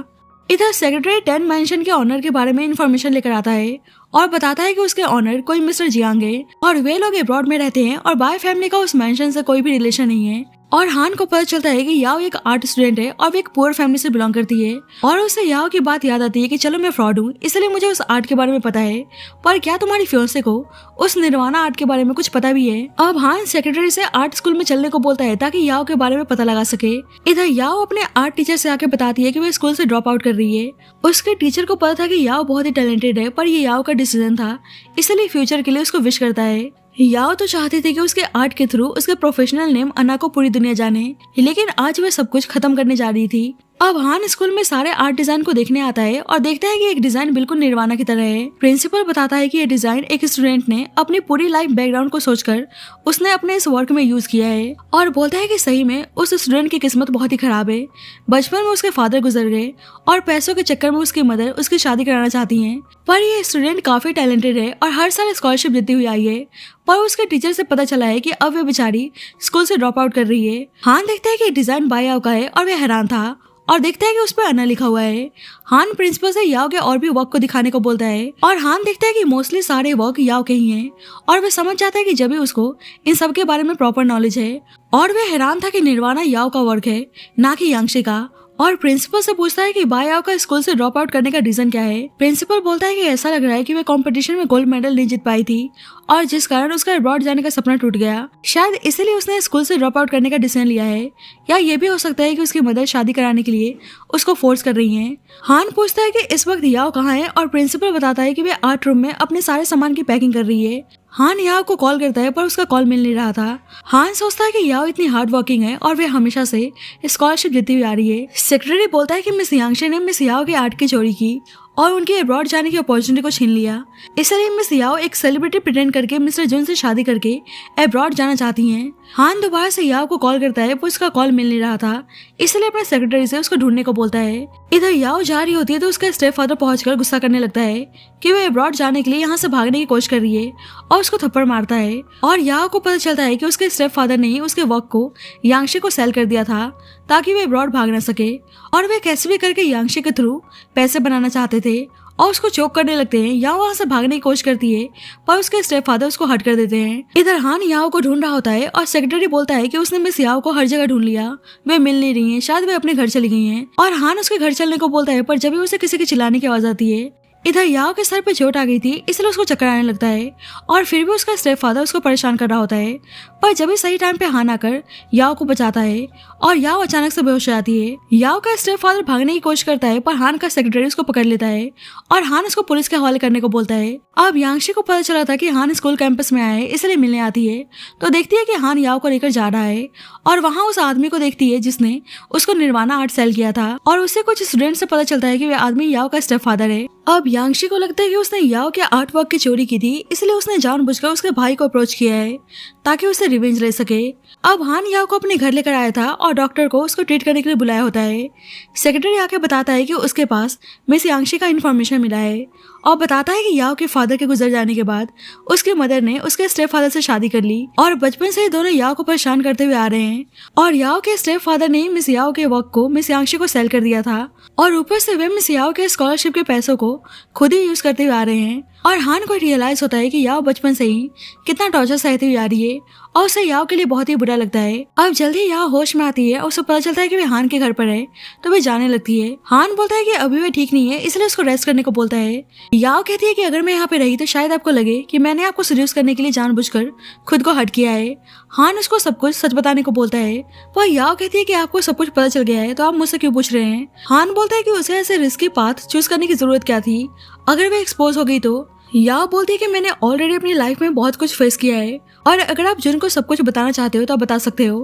इधर सेक्रेटरी 10 मेंशन के ऑनर के बारे में इंफॉर्मेशन लेकर आता है और बताता है कि उसके ऑनर कोई मिस्टर जियांग है और वे लोग अब्रॉड में रहते हैं और बाय फैमिली का उस मेंशन से कोई भी रिलेशन नहीं है। और हान को पता चलता है कि याओ एक आर्ट स्टूडेंट है और वो एक पुअर फैमिली से बिलोंग करती है, और उसे याओ की बात याद आती है कि चलो मैं फ्रॉड हूँ इसलिए मुझे उस आर्ट के बारे में पता है, पर क्या तुम्हारी फियांसे को उस निर्वाणा आर्ट के बारे में कुछ पता भी है। अब हान सेक्रेटरी से आर्ट स्कूल में चलने को बोलता है ताकि याओ के बारे में पता लगा सके। इधर याओ अपने आर्ट टीचर से आके बताती है कि वो स्कूल से ड्रॉप आउट कर रही है। उसके टीचर को पता था कि याओ बहुत ही टैलेंटेड है, पर ये याओ का डिसीजन था, इसलिए फ्यूचर के लिए उसको विश करता है। याओ तो चाहती थी कि उसके आर्ट के थ्रू उसके प्रोफेशनल नेम अन्ना को पूरी दुनिया जाने, लेकिन आज वह सब कुछ खत्म करने जा रही थी। अब हान स्कूल में सारे आर्ट डिजाइन को देखने आता है और देखता है कि एक डिजाइन बिल्कुल निर्वाणा की तरह है। प्रिंसिपल बताता है कि ये डिजाइन एक स्टूडेंट ने अपनी पूरी लाइफ बैकग्राउंड को सोचकर उसने अपने इस वर्क में यूज किया है, और बोलता है कि सही में उस स्टूडेंट की किस्मत बहुत ही खराब है। बचपन में उसके फादर गुजर गए और पैसों के चक्कर में उसकी मदर उसकी शादी कराना चाहती है, पर ये स्टूडेंट काफी टैलेंटेड है और हर साल स्कॉलरशिप जीतती हुई आई है, पर उसके टीचर से पता चला है कि अब वे बेचारी स्कूल से ड्रॉप आउट कर रही है। हान देखता है कि डिजाइन बाय याओ का है और वह हैरान था और देखता है कि उस पर अन्ना लिखा हुआ है। हान प्रिंसिपल से याओ के और भी वर्क को दिखाने को बोलता है, और हान देखता है कि मोस्टली सारे वर्क याओ के ही हैं, और वह समझ जाता है कि जब भी उसको इन सब के बारे में प्रॉपर नॉलेज है, और वह हैरान था कि निर्वाणा याओ का वर्क है ना कि यांगशी का। और प्रिंसिपल से पूछता है कि बायाओ का स्कूल से ड्रॉप आउट करने का रीजन क्या है। प्रिंसिपल बोलता है कि ऐसा लग रहा है कि वह कंपटीशन में गोल्ड मेडल नहीं जीत पाई थी और जिस कारण उसका अब्रॉड जाने का सपना टूट गया, शायद इसीलिए उसने स्कूल से ड्रॉप आउट करने का डिसीजन लिया है, या ये भी हो सकता है कि उसकी मदर शादी कराने के लिए उसको फोर्स कर रही है। हान पूछता है कि इस वक्त याओ कहाँ है और प्रिंसिपल बताता है कि वे आर्ट रूम में अपने सारे सामान की पैकिंग कर रही है। हान याओ को कॉल करता है पर उसका कॉल मिल नहीं रहा था। हान सोचता है कि याओ इतनी हार्ड वर्किंग है और वे हमेशा से स्कॉलरशिप जीतती हुई आ रही है। सेक्रेटरी बोलता है कि मिस यांगशे ने मिस याओ के आर्ट की चोरी की और उनके अब्रॉड जाने की अपॉर्चुनिटी को छीन लिया। इसलिए मिस याओ एक सेलिब्रिटी प्रिटेंड करके मिस्टर जुन से शादी करके अब्रॉड जाना चाहती हैं। हान दोबारा से याओ को कॉल करता है, पर उसका कॉल मिल नहीं रहा था, इसलिए अपने सेक्रेटरी से उसको ढूंढने को बोलता है। इधर याओ जा रही होती है तो उसका स्टेप फादर पहुंचकर गुस्सा करने लगता है कि वह अब्रॉड जाने के लिए यहाँ से भागने की कोशिश कर रही है और उसको थप्पड़ मारता है। और याओ को पता चलता है कि उसके स्टेप फादर ने उसके वर्क को यांगशी को सेल कर दिया था ताकि वे अब्रॉड भाग न सके, और वे कैसे भी करके यांगशी के थ्रू पैसे बनाना चाहते थे और उसको चोक करने लगते हैं। याओ वहां से भागने की कोशिश करती है पर उसके स्टेप फादर उसको हट कर देते हैं। इधर हान याओ को ढूंढ रहा होता है और सेक्रेटरी बोलता है कि उसने मिस याओ को हर जगह ढूंढ लिया, वे मिल नहीं रही हैं, शायद वे अपने घर चली गई हैं। और हान उसके घर चलने को बोलता है, पर जब भी उसे किसी के चिल्लाने की आवाज आती है। इधर याओ के सर पे चोट आ गई थी, इसलिए उसको चक्कर आने लगता है और फिर भी उसका स्टेप फादर उसको परेशान कर रहा होता है। पर जब भी सही टाइम पे हान आकर याओ को बचाता है और याओ अचानक से बेहोश हो जाती है। याओ का स्टेप फादर भागने की कोशिश करता है, पर हान का सेक्रेटरी उसको पकड़ लेता है और हान उसको पुलिस के हवाले करने को बोलता है। अब यांगशी को पता चला था कि हान स्कूल कैंपस में आया है, इसलिए मिलने आती है तो देखती है कि हान याओ को लेकर जा रहा है और वहाँ उस आदमी को देखती है जिसने उसको निर्वाणा आर्ट सेल किया था, और उससे कुछ स्टूडेंट से पता चलता है कि वह आदमी याओ का स्टेप फादर है। अब यांगशी को लगता है कि उसने याओ के आर्ट वर्क की चोरी की थी, इसलिए उसने जानबूझकर उसके भाई को अप्रोच किया है ताकि उससे रिवेंज ले सके। अब हान याओ को अपने घर लेकर आया था और डॉक्टर को उसको ट्रीट करने के लिए बुलाया होता है। सेक्रेटरी आके बताता है कि उसके पास मिस यांगशी का इन्फॉर्मेशन मिला है और बताता है कि याओ के फादर के गुजर जाने के बाद उसके मदर ने उसके स्टेप फादर से शादी कर ली और बचपन से ही दोनों याओ को परेशान करते हुए आ रहे हैं। और याओ के स्टेप फादर ने मिस याओ के वर्क को मिस यांगशी को सेल कर दिया था और ऊपर से वे मिस याओ के स्कॉलरशिप के पैसों को खुद ही यूज करते हुए आ रहे हैं। और हान को रियलाइज होता है कि याओ बचपन से ही कितना टॉर्चर सहती हुई आ रही है और उसे याओ के लिए बहुत ही बुरा लगता है। अब जल्दी याओ होश में आती है और उसे पता चलता है कि वे हान के घर पर है तो वे जाने लगती है। हान बोलता है कि अभी वे ठीक नहीं है, इसलिए उसको रेस्ट करने को बोलता है। याओ कहती है कि अगर मैं यहाँ पे रही तो शायद आपको लगे कि मैंने आपको सीड्यूस करने के लिए जानबूझकर खुद को हट किया है। हान उसको सब कुछ सच बताने को बोलता है, पर याओ कहती है कि आपको सब कुछ पता चल गया है तो आप मुझसे क्यों पूछ रहे हैं। हान बोलता है कि उसे ऐसे रिस्की पाथ चूज करने की जरूरत क्या थी, अगर वे एक्सपोज हो गई तो। याओ बोलती है कि मैंने ऑलरेडी अपनी लाइफ में बहुत कुछ फेस किया है और अगर आप जुन को सब कुछ बताना चाहते हो तो आप बता सकते हो,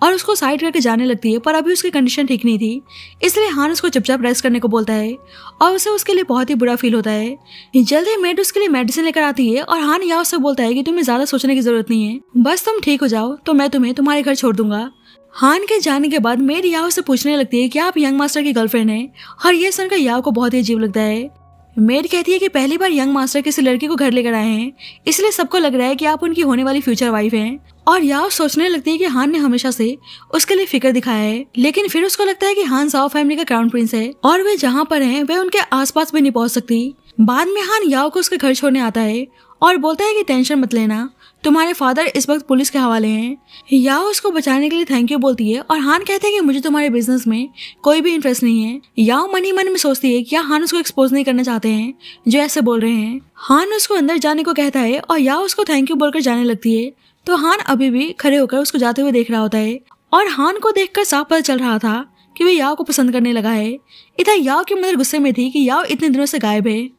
और उसको साइड करके जाने लगती है। पर अभी उसकी कंडीशन ठीक नहीं थी, इसलिए हान उसको चुपचाप रेस्ट करने को बोलता है और उसे उसके लिए बहुत ही बुरा फील होता है। जल्द ही मेड उसके लिए मेडिसिन लेकर आती है और हान याओ से बोलता है कि तुम्हें ज्यादा सोचने की जरूरत नहीं है, बस तुम ठीक हो जाओ तो मैं तुम्हें तुम्हारे घर छोड़ दूंगा। हान के जाने के बाद मेड याओ से पूछने लगती है कि आप यंग मास्टर की गर्लफ्रेंड है, और ये सुनकर याओ को बहुत ही अजीब लगता है। मेड कहती है कि पहली बार यंग मास्टर किसी लड़की को घर लेकर आए हैं, इसलिए सबको लग रहा है कि आप उनकी होने वाली फ्यूचर वाइफ हैं। और याओ सोचने लगती है कि हान ने हमेशा से उसके लिए फिक्र दिखाया है, लेकिन फिर उसको लगता है कि हान जाओ फैमिली का क्राउन प्रिंस है और वे जहाँ पर हैं वे उनके आसपास भी नहीं पहुँच सकती। बाद में हान याओ को उसके घर छोड़ने आता है और बोलता है कि टेंशन मत लेना, तुम्हारे फादर इस वक्त पुलिस के हवाले हैं। याओ उसको बचाने के लिए थैंक यू बोलती है और हान कहते हैं कि मुझे तुम्हारे बिजनेस में कोई भी इंटरेस्ट नहीं है। याओ मन ही मन में सोचती है कि हान उसको एक्सपोज नहीं करना चाहते हैं जो ऐसे बोल रहे हैं। हान उसको अंदर जाने को कहता है और याओ उसको थैंक यू बोलकर जाने लगती है, तो हान अभी भी खड़े होकर उसको जाते हुए देख रहा होता है और हान को देखकर साफ पता चल रहा था कि वे याओ को पसंद करने लगा है। इधर याओ की मदर गुस्से में थी कि याओ इतने दिनों से गायब है।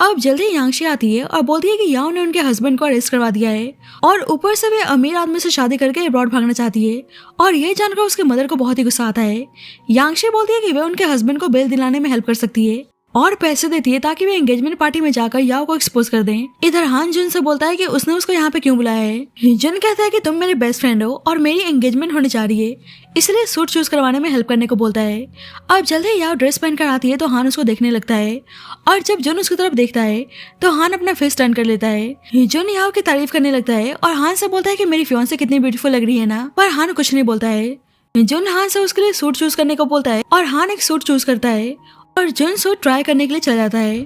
अब जल्दी यांगशी आती है और बोलती है कि याओ ने उनके हस्बैंड को अरेस्ट करवा दिया है और ऊपर से वे अमीर आदमी से शादी करके अब्रॉड भागना चाहती है, और ये जानकर उसके मदर को बहुत ही गुस्सा आता है। यांगशी बोलती है कि वे उनके हस्बैंड को बेल दिलाने में हेल्प कर सकती है और पैसे देती है ताकि वे एंगेजमेंट पार्टी में जाकर याओ को एक्सपोज कर दें। इधर हान जुन से बोलता है कि उसने उसको यहाँ पे क्यों बुलाया है। जुन कहता है कि तुम मेरे बेस्ट फ्रेंड हो और मेरी एंगेजमेंट होने जा रही है, इसलिए सूट चूज करवाने में हेल्प करने को बोलता है। अब जल्दी याओ ड्रेस पहन कर आती है तो हान उसको देखने लगता है और जब जुन उसकी तरफ देखता है तो हान अपना फेस टर्न कर लेता है। जुन याओ की तारीफ करने लगता है और हान से बोलता है कि मेरी फियांसे कितनी ब्यूटीफुल लग रही है ना, पर हान कुछ नहीं बोलता है। जुन हान से उसके लिए सूट चूज करने को बोलता है और हान एक सूट चूज करता है और जुन सूट ट्राई करने के लिए चला जाता है।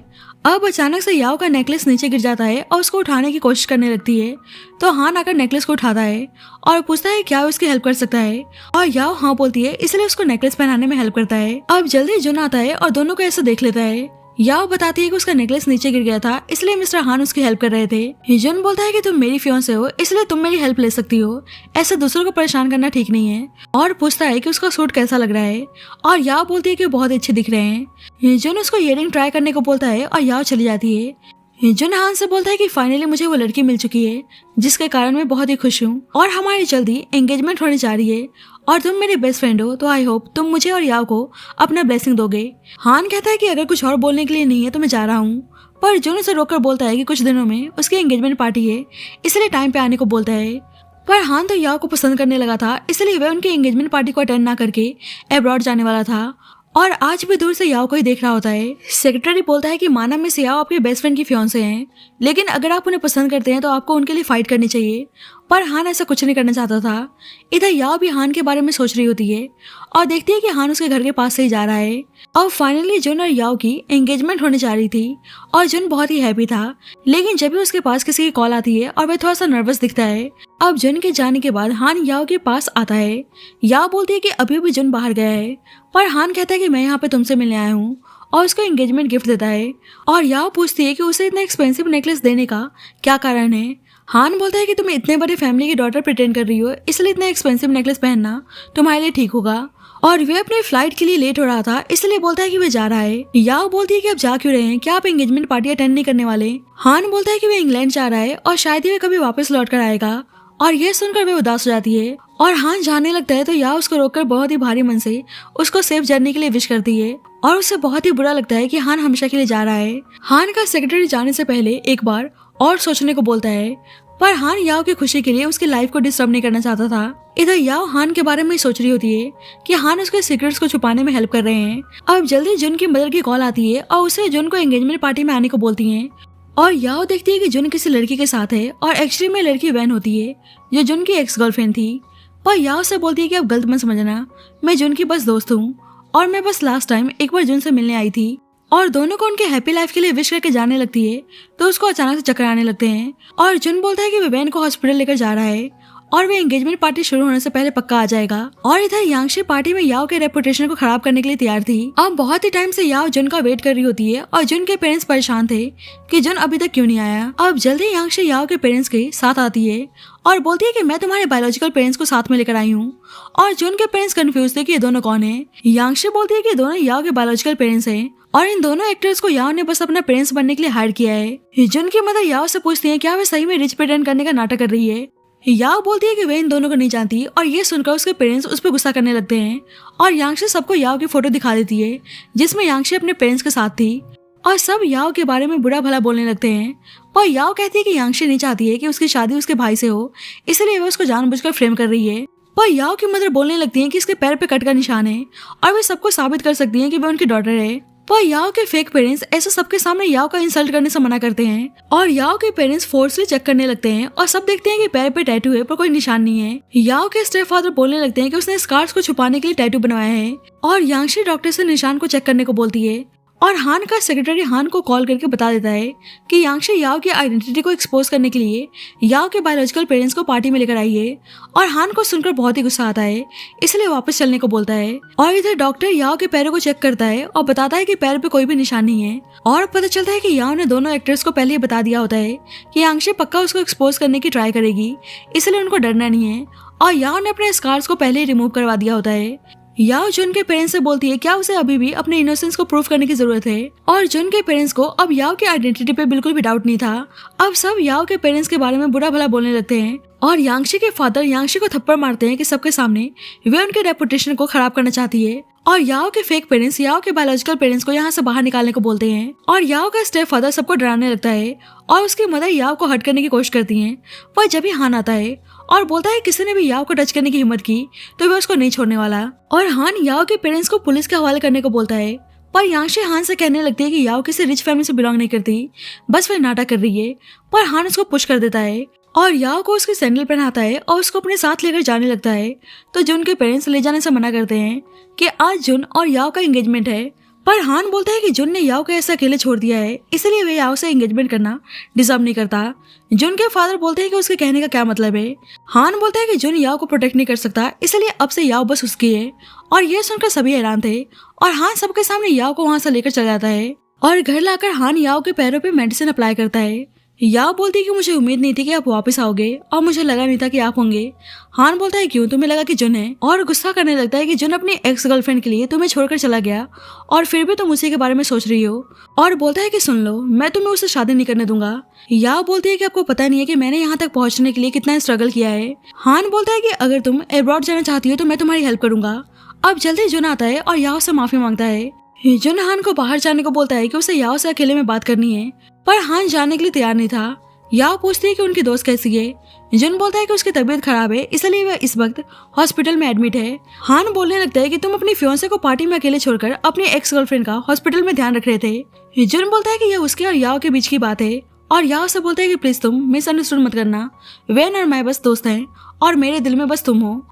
अब अचानक से याओ का नेकलेस नीचे गिर जाता है और उसको उठाने की कोशिश करने लगती है, तो हान आकर नेकलेस को उठाता है और पूछता है क्या उसकी हेल्प कर सकता है, और याओ हाँ बोलती है, इसलिए उसको नेकलेस पहनाने में हेल्प करता है। अब जल्दी जुन आता है और दोनों को ऐसे देख लेता है। याओ बताती है कि उसका नेकलेस नीचे गिर गया था, इसलिए मिस्टर हान उसकी हेल्प कर रहे थे। जुन बोलता है कि तुम मेरी फियांसे हो, इसलिए तुम मेरी हेल्प ले सकती हो, ऐसे दूसरों को परेशान करना ठीक नहीं है, और पूछता है कि उसका सूट कैसा लग रहा है, और याओ बोलती है कि बहुत अच्छे दिख रहे हैं। जुन उसको इयररिंग ट्राई करने को बोलता है और याओ चली जाती है। जुन हान से बोलता है कि फाइनली मुझे वो लड़की मिल चुकी है जिसके कारण मैं बहुत ही खुश हूँ और हमारी जल्दी एंगेजमेंट होने जा रही है और तुम मेरे बेस्ट फ्रेंड हो, तो आई होप तुम मुझे और याओ को अपना ब्लेसिंग दोगे। हान कहता है कि अगर कुछ और बोलने के लिए नहीं है तो मैं जा रहा हूँ, पर जुन उसे रोककर बोलता है कि कुछ दिनों में उसकी एंगेजमेंट पार्टी है, इसलिए टाइम पे आने को बोलता है। पर हान तो याओ को पसंद करने लगा था, इसलिए वह उनकी एंगेजमेंट पार्टी को अटेंड ना करके अब्रॉड जाने वाला था और आज भी दूर से याओ को ही देख रहा होता है। सेक्रेटरी बोलता है कि माना में से याओ आपके बेस्ट फ्रेंड की फियांसे हैं, लेकिन अगर आप उन्हें पसंद करते हैं तो आपको उनके लिए फाइट करनी चाहिए। पर हान ऐसा कुछ नहीं करना चाहता था। इधर याओ भी हान के बारे में सोच रही होती है और देखती है कि हान उसके घर के पास से ही जा रहा है। अब फाइनली जुन और याओ की एंगेजमेंट होने जा रही थी और जुन बहुत ही हैप्पी था, लेकिन जब भी उसके पास किसी की कॉल आती है और वह थोड़ा सा नर्वस दिखता है। अब जुन के जाने के बाद हान याओ के पास आता है। याओ बोलती है कि अभी भी जुन बाहर गया है, पर हान कहता है कि मैं यहाँ पे तुमसे मिलने आया हूँ और उसको एंगेजमेंट गिफ्ट देता है। और याओ पूछती है कि उसे इतना एक्सपेंसिव नेकलेस देने का क्या कारण है। हान बोलता है कि तुम इतने बड़े फैमिली की डॉटर प्रिटेंड कर रही हो, इसलिए इतना एक्सपेंसिव नेकलेस पहनना तुम्हारे लिए ठीक होगा। और वे अपने फ्लाइट के लिए लेट हो रहा था, इसलिए बोलता है कि वे जा रहा है। याओ बोलती है कि आप जा क्यों रहे हैं, क्या आप एंगेजमेंट पार्टी अटेंड नहीं करने वाले। हान बोलता है कि वे इंग्लैंड जा रहा है और शायद ही वे कभी वापस लौट कर आएगा, और यह सुनकर वे उदास हो जाती है और हान जाने लगता है। तो याओ उसको रोककर बहुत ही भारी मन से उसको सेफ जर्नी के लिए विश करती है और उसे बहुत ही बुरा लगता है कि हान हमेशा के लिए जा रहा है। हान का सेक्रेटरी जाने से पहले एक बार और सोचने को बोलता है, पर हान याओ की खुशी के लिए उसकी लाइफ को डिस्टर्ब नहीं करना चाहता था। इधर याओ हान के बारे में सोच रही होती है कि हान उसके सीक्रेट्स को छुपाने में हेल्प कर रहे हैं। अब जल्दी जुन की मदर की कॉल आती है और उसे जुन को एंगेजमेंट पार्टी में आने को बोलती हैं। और याओ देखती है कि जुन किसी लड़की के साथ है और एक्चुअली में लड़की वैन होती है जो जुन की एक्स गर्लफ्रेंड थी। पर याओ से बोलती है कि अब गलत मत समझना, मैं जुन की बस दोस्त हूँ और मैं बस लास्ट टाइम एक बार जुन से मिलने आई थी। और दोनों को उनके हैप्पी लाइफ के लिए विश करके जाने लगती है तो उसको अचानक से चक्कर आने लगते हैं और जुन बोलता है कि वे वैन को हॉस्पिटल लेकर जा रहा है और वे एंगेजमेंट पार्टी शुरू होने से पहले पक्का आ जाएगा। और इधर यांगशी पार्टी में याओ के रेपुटेशन को खराब करने के लिए तैयार थी। अब बहुत ही टाइम से याओ जुन का वेट कर रही होती है और जुन के पेरेंट्स परेशान थे कि जुन अभी तक क्यों नहीं आया। अब जल्दी यांगशी याओ के पेरेंट्स के साथ आती है और बोलती है कि मैं तुम्हारे बायोलॉजिकल पेरेंट्स को साथ में लेकर आई हूँ। और जुन के पेरेंट्स कंफ्यूज थे कि ये दोनों कौन है। यांगशी बोलती है कि दोनों याओ के बायोलॉजिकल पेरेंट्स हैं और इन दोनों एक्टर्स को याओ ने बस अपना पेरेंट्स बनने के लिए हायर किया है। जुन की मदर याओ से पूछती है क्या वे सही में रिच प्रिटेंड करने का नाटक कर रही है। याओ बोलती है कि वे इन दोनों को नहीं जानती और ये सुनकर उसके पेरेंट्स उस पर गुस्सा करने लगते हैं और यांगशी सबको याओ की फोटो दिखा देती है जिसमें यांगशी अपने पेरेंट्स के साथ थी और सब याओ के बारे में बुरा भला बोलने लगते हैं। पर याओ कहती है कि यांगशी नहीं चाहती है कि उसकी शादी उसके भाई से हो, इसलिए वह उसको जानबूझकर फ्रेम कर रही है। पर याओ की मदर बोलने लगती है कि इसके पैर पे कट का निशान है और वे सबको साबित कर सकती है कि वह उनकी डॉटर है। पर याओ के फेक पेरेंट्स ऐसे सबके सामने याओ का इंसल्ट करने से मना करते हैं और याओ के पेरेंट्स फोर्सली चेक करने लगते हैं और सब देखते हैं कि पैर पे टैटू है पर कोई निशान नहीं है। याओ के स्टेप फादर बोलने लगते हैं कि उसने स्कार्स को छुपाने के लिए टैटू बनवाया है और यांगशी डॉक्टर से निशान को चेक करने को बोलती है। और हान का सेक्रेटरी हान को कॉल करके बता देता है कि यांगशी याओ की आइडेंटिटी को एक्सपोज करने के लिए याओ के बायोलॉजिकल पेरेंट्स को पार्टी में लेकर आई है। और हान को सुनकर बहुत ही गुस्सा आता है, इसलिए वापस चलने को बोलता है। और इधर डॉक्टर याओ के पैरों को चेक करता है और बताता है कि पैर पे कोई भी निशान नहीं है। और पता चलता है कि याओ ने दोनों एक्टर्स को पहले ही बता दिया होता है कि यांगशी पक्का उसको एक्सपोज करने की ट्राई करेगी, इसलिए उनको डरना नहीं है। और याओ ने अपने स्कार्स को पहले ही रिमूव करवा दिया होता है। याओ जुन के पेरेंट्स से बोलती है क्या उसे अभी भी अपने इनोसेंस को प्रूव करने की जरूरत है। और जुन के पेरेंट्स को अब याओ की आइडेंटिटी पे बिल्कुल भी डाउट नहीं था। अब सब याओ के पेरेंट्स के बारे में बुरा भला बोलने लगते हैं और यांगशी के फादर यांगशी को थप्पड़ मारते हैं कि सबके सामने वे उनके रेपुटेशन को खराब करना चाहती है। और याओ के फेक पेरेंट्स याओ के बायोलॉजिकल पेरेंट्स को यहाँ से बाहर निकालने को बोलते हैं और याओ का स्टेप फादर सबको डराने लगता है और उसकी मदर याओ को हट करने की कोशिश करती है। पर जब ही हान आता है और बोलता है किसी ने भी याओ को टच करने की हिम्मत की तो वह उसको नहीं छोड़ने वाला। और हान याओ के पेरेंट्स को पुलिस के हवाले करने को बोलता है। पर यांगशी हान से कहने लगती है कि याओ किसी रिच फैमिली से बिलोंग नहीं करती, बस वह नाटक कर रही है। पर हान उसको पुश कर देता है और याओ को उसकी सैंडल पहनाता है और उसको अपने साथ लेकर जाने लगता है। तो जुन के पेरेंट्स ले जाने से मना करते हैं कि आज जुन और याओ का एंगेजमेंट है। पर हान बोलता है कि जुन ने याओ को ऐसे अकेले छोड़ दिया है, इसलिए वे याओ से एंगेजमेंट करना डिजर्व नहीं करता। जुन के फादर बोलते हैं कि उसके कहने का क्या मतलब है। हान बोलता है कि जुन याओ को प्रोटेक्ट नहीं कर सकता, इसलिए अब से याओ बस उसकी है। और ये सुनकर सभी हैरान थे और हान सबके सामने याओ को वहां से लेकर चला जाता है। और घर लाकर हान याओ के पैरों पे मेडिसिन अप्लाई करता है याओ बोलती है कि मुझे उम्मीद नहीं थी कि आप वापस आओगे और मुझे लगा नहीं था कि आप होंगे। हान बोलता है क्यों, तुम्हें लगा कि जुन है, और गुस्सा करने लगता है कि जुन अपनी एक्स गर्लफ्रेंड के लिए तुम्हें छोड़कर चला गया और फिर भी तुम उसी के बारे में सोच रही हो। और बोलता है कि सुन लो, मैं तुम्हें उससे शादी नहीं करने दूंगा। याओ बोलती है कि आपको पता नहीं है कि मैंने यहाँ तक पहुंचने के लिए कितना स्ट्रगल किया है। हान बोलता है कि अगर तुम अब्रॉड जाना चाहती हो तो मैं तुम्हारी हेल्प करूंगा। अब जल्दी जुन आता है और याओ से माफी मांगता है। जुन हान को बाहर जाने को बोलता है कि उसे याओ से अकेले में बात करनी है, पर हान जाने के लिए तैयार नहीं था। याओ पूछती है कि उनकी दोस्त कैसी है। जुन बोलता है कि उसकी तबीयत खराब है, इसलिए वह इस वक्त हॉस्पिटल में एडमिट है। हान बोलने लगता है कि तुम अपनी फियांसे को पार्टी में अकेले छोड़कर अपनी एक्स गर्लफ्रेंड का हॉस्पिटल में ध्यान रख रहे थे। जुन बोलता है कि यह उसके और याओ के बीच की बात है, और याओ से बोलता है कि प्लीज तुम मिसअंडरस्टूड मत करना, वेन और मैं बस दोस्त हैं और मेरे दिल में बस तुम हो।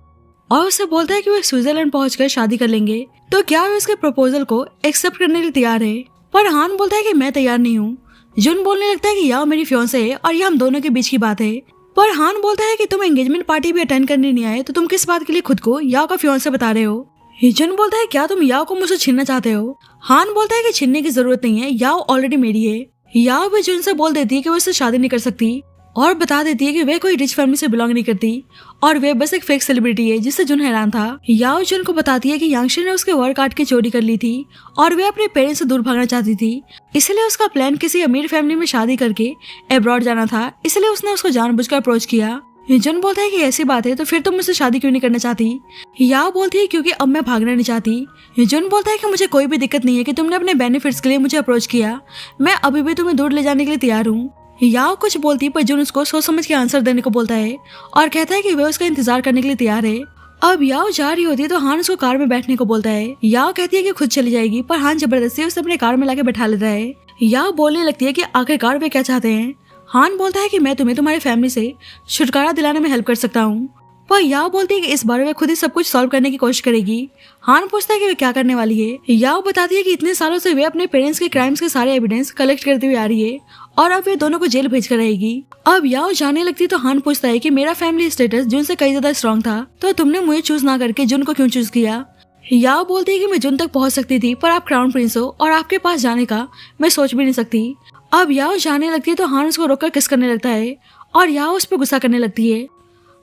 और उससे बोलता है कि वे स्विट्जरलैंड पहुंचकर शादी कर लेंगे, तो क्या वे उसके प्रपोजल को एक्सेप्ट करने के लिए तैयार है। पर हान बोलता है कि मैं तैयार नहीं हूँ। जुन बोलने लगता है कि याओ मेरी फियांसे है और ये हम दोनों के बीच की बात है। पर हान बोलता है कि तुम एंगेजमेंट पार्टी भी अटेंड करने नहीं आए, तो तुम किस बात के लिए खुद को याओ का फियांसे बता रहे हो। जुन बोलता है क्या तुम याओ को मुझसे छीनना चाहते हो। हान बोलता है कि छीनने की जरूरत नहीं है, याओ ऑलरेडी मेरी है। याओ भी जुन से बोल देती है कि वो उससे शादी नहीं कर सकती और बता देती है कि वे कोई रिच फैमिली से बिलोंग नहीं करती और वे बस एक फेक सेलिब्रिटी है, जिससे जुन हैरान था। याओ जुन को बताती है कि यांगशी ने उसके वर्क कार्ड की चोरी कर ली थी और वे अपने पेरेंट्स से दूर भागना चाहती थी, इसलिए उसका प्लान किसी अमीर फैमिली में शादी करके अब्रॉड जाना था, इसलिए उसने उसको जानबूझकर अप्रोच किया। जुन बोलता है कि ऐसी बात है तो फिर तुम मुझसे शादी क्यों नहीं करना चाहती। याओ बोलती है क्योंकि अब मैं भागना नहीं चाहती। जुन बोलता है कि मुझे कोई भी दिक्कत नहीं है कि तुमने अपने बेनिफिट्स के लिए मुझे अप्रोच किया, मैं अभी भी तुम्हें दूर ले जाने के लिए तैयार हूँ। याओ कुछ बोलती पर जुन उसको सोच समझ के आंसर देने को बोलता है और कहता है कि वह उसका इंतजार करने के लिए तैयार है। अब याओ जा रही होती है तो हान उसको कार में बैठने को बोलता है। याओ कहती है कि खुद चली जाएगी, पर हान जबरदस्ती उसे अपने कार में लाके बैठा लेता है। याओ बोलने लगती है कि आखिरकार वे क्या चाहते हैं। हान बोलता है कि मैं तुम्हें तुम्हारी फैमिली से छुटकारा दिलाने में हेल्प कर सकता हूँ, पर याओ बोलती है कि इस बार वे खुद ही सब कुछ सॉल्व करने की कोशिश करेगी। हान पूछता है कि वे क्या करने वाली है। याओ बताती है कि इतने सालों से वे अपने पेरेंट्स के क्राइम्स के सारे एविडेंस कलेक्ट करती हुई आ रही है और अब वे दोनों को जेल भेज कर रहेगी। अब याओ जाने लगती तो हान पूछता है कि मेरा फैमिली स्टेटस जुन से कई ज्यादा स्ट्रॉन्ग था, तो तुमने मुझे चूज ना करके जुन को क्यों चूज किया। याओ बोलती है कि मैं जुन तक पहुंच सकती थी, पर आप क्राउन प्रिंस हो और आपके पास जाने का मैं सोच भी नहीं सकती। अब याओ जाने लगती है तो हान उसको रोककर किस करने लगता है और याओ उस पर गुस्सा करने लगती है।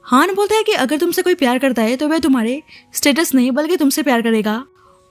हान बोलता है कि अगर तुमसे कोई प्यार करता है तो वह तुम्हारे स्टेटस नहीं बल्कि तुमसे प्यार करेगा,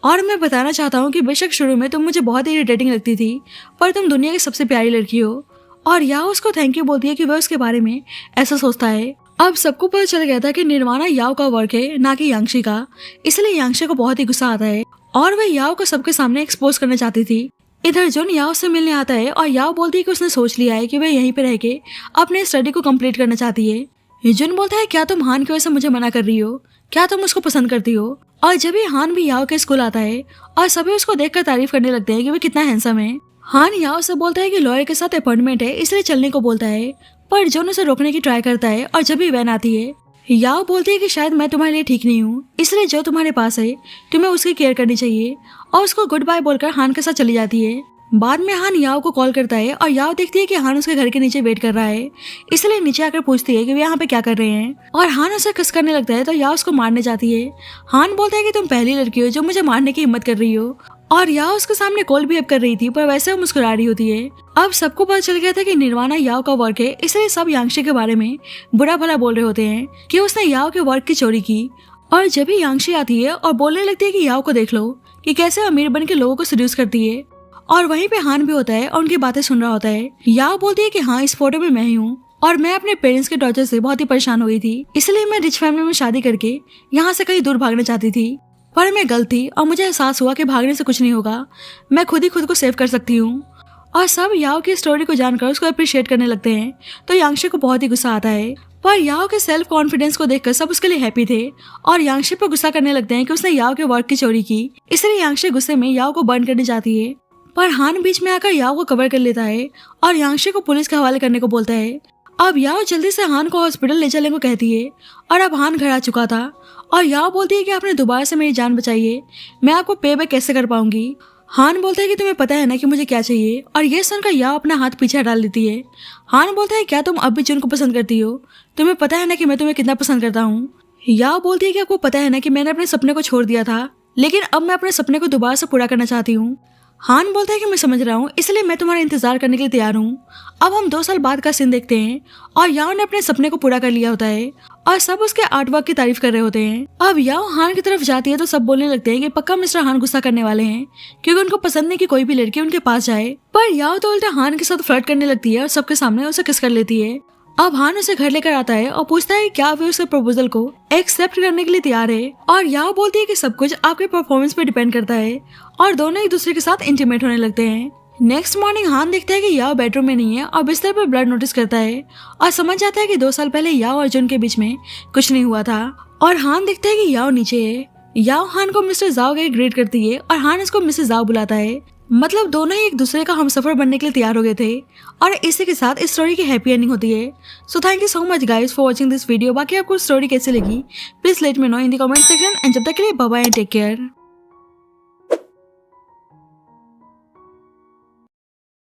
और मैं बताना चाहता हूँ कि बेशक शुरू में तुम मुझे बहुत ही इरिटेटिंग लगती थी, पर तुम दुनिया की सबसे प्यारी लड़की हो। और याओ उसको थैंक यू बोलती है कि वह उसके बारे में ऐसा सोचता है। अब सबको पता चल गया था कि निर्वाणा याओ का वर्क है, ना कि यांगशी का, इसलिए यांगशी को बहुत ही गुस्सा आता है और वह याओ को सबके सामने एक्सपोज करना चाहती थी। इधर जुन याओ से मिलने आता है और याओ बोलती है कि उसने सोच लिया है कि वह यहीं पे रह के अपने स्टडी को कंप्लीट करना चाहती है। जुन बोलता है क्या तुम हान की वजह से मुझे मना कर रही हो, क्या तुम उसको पसंद करती हो। और जब ही हान भी याओ के स्कूल आता है और सभी उसको देखकर तारीफ करने लगते हैं कि वह कितना हैंडसम है। हान याओ से बोलता है कि लॉयर के साथ अपॉइंटमेंट है, इसलिए चलने को बोलता है, पर जुन उसे रोकने की ट्राई करता है। और जब भी वैन आती है याओ बोलती है कि शायद मैं तुम्हारे लिए ठीक नहीं हूँ, इसलिए जो तुम्हारे पास है तुम्हें उसकी केयर करनी चाहिए, और उसको गुड बाय बोलकर हान के साथ चली जाती है। बाद में हान याओ को कॉल करता है और याओ देखती है कि हान उसके घर के नीचे वेट कर रहा है, इसलिए नीचे आकर पूछती है कि वे यहाँ पे क्या कर रहे हैं, और हान उसे किस करने लगता है तो याओ उसको मारने जाती है। हान बोलता है कि तुम पहली लड़की हो जो मुझे मारने की हिम्मत कर रही हो, और याओ उसके सामने कॉल भी अब कर रही थी, पर वैसे वो मुस्कुरा रही होती है। अब सबको पता चल गया था कि निर्वाणा याओ का वर्क है, इसलिए सब यांगशी के बारे में बुरा भला बोल रहे होते हैं कि उसने याओ के वर्क की चोरी की। और जब भी यांगशी आती है और बोलने लगती है कि याओ को देख लो कि कैसे अमीर बन के लोगों को सड्यूस करती है, और वहीं पे हान भी होता है और उनकी बातें सुन रहा होता है। याओ बोलती है कि हाँ, इस फोटो में मैं ही हूँ और मैं अपने पेरेंट्स के टॉर्चर से बहुत ही परेशान हो गई थी, इसलिए मैं रिच फैमिली में शादी करके यहाँ से कहीं दूर भागना चाहती थी, पर मैं गलत थी और मुझे एहसास हुआ कि भागने से कुछ नहीं होगा, मैं खुद ही खुद को सेव कर सकती हूँ। और सब याओ की स्टोरी को जानकर उसको अप्रिशिएट करने लगते हैं, तो यांगशी को बहुत ही गुस्सा आता है। पर याओ के सेल्फ कॉन्फिडेंस को देखकर सब उसके लिए हैप्पी थे और यांगशी पर गुस्सा करने लगते हैं कि उसने याओ के वर्क की चोरी की, इसलिए यांगशी गुस्से में याओ को बर्न करने जाती है। पर हान बीच में आकर याओ को कवर कर लेता है और यांगशी को पुलिस के हवाले करने को बोलता है। अब याओ जल्दी से हान को हॉस्पिटल ले चलने को कहती है, और अब हान घर आ चुका था और याओ बोलती है कि आपने दोबारा से मेरी जान बचाई है, मैं आपको पे बैक कैसे कर पाऊंगी। हान बोलता है कि तुम्हें पता है ना कि मुझे क्या चाहिए, और ये सुनकर याओ अपना हाथ पीछे डाल देती है। हान बोलता है क्या तुम अब भी जुन को पसंद करती हो, तुम्हें पता है ना कि मैं तुम्हें कितना पसंद करता हूँ। याओ बोलती है कि आपको पता है ना कि मैंने अपने सपने को छोड़ दिया था, लेकिन अब मैं अपने सपने को दोबारा से पूरा करना चाहती हूँ। हान बोलता है कि मैं समझ रहा हूँ, इसलिए मैं तुम्हारा इंतजार करने के लिए तैयार हूँ। अब हम 2 साल बाद का सीन देखते हैं और याओ ने अपने सपने को पूरा कर लिया होता है और सब उसके आर्टवर्क की तारीफ कर रहे होते हैं। अब याओ हान की तरफ जाती है तो सब बोलने लगते हैं कि पक्का मिस्टर हान गुस्सा करने वाले हैं क्योंकि उनको पसंद नहीं कि कोई भी लड़की उनके पास जाए। पर याओ तो उल्टा हान के साथ फ्लर्ट करने लगती है और सबके सामने उसे किस कर लेती है। अब हान उसे घर लेकर आता है और पूछता है क्या वे उसके प्रपोजल को एक्सेप्ट करने के लिए तैयार है। और याओ बोलती है कि सब कुछ आपके परफॉर्मेंस पे डिपेंड करता है और दोनों एक दूसरे के साथ इंटीमेट होने लगते हैं। नेक्स्ट मॉर्निंग हान देखता है कि याओ बेडरूम में नहीं है और बिस्तर पर ब्लड नोटिस करता है और समझ जाता है कि 2 साल पहले याओ और जुन के बीच में कुछ नहीं हुआ था। और हान देखता है कि याओ नीचे है। याओ हान को मिस्टर जाओ के ग्रेट करती है और हान इसको मिसेस जाओ बुलाता है। मतलब दोनों ही एक दूसरे का हमसफर बनने के लिए तैयार हो गए थे और इसी के साथ इस स्टोरी की हैप्पी एंडिंग होती है। So thank you so much guys for watching this video. बाकी आपको स्टोरी कैसी लगी please let me know in the comment section and जब तक के लिए bye bye and take care.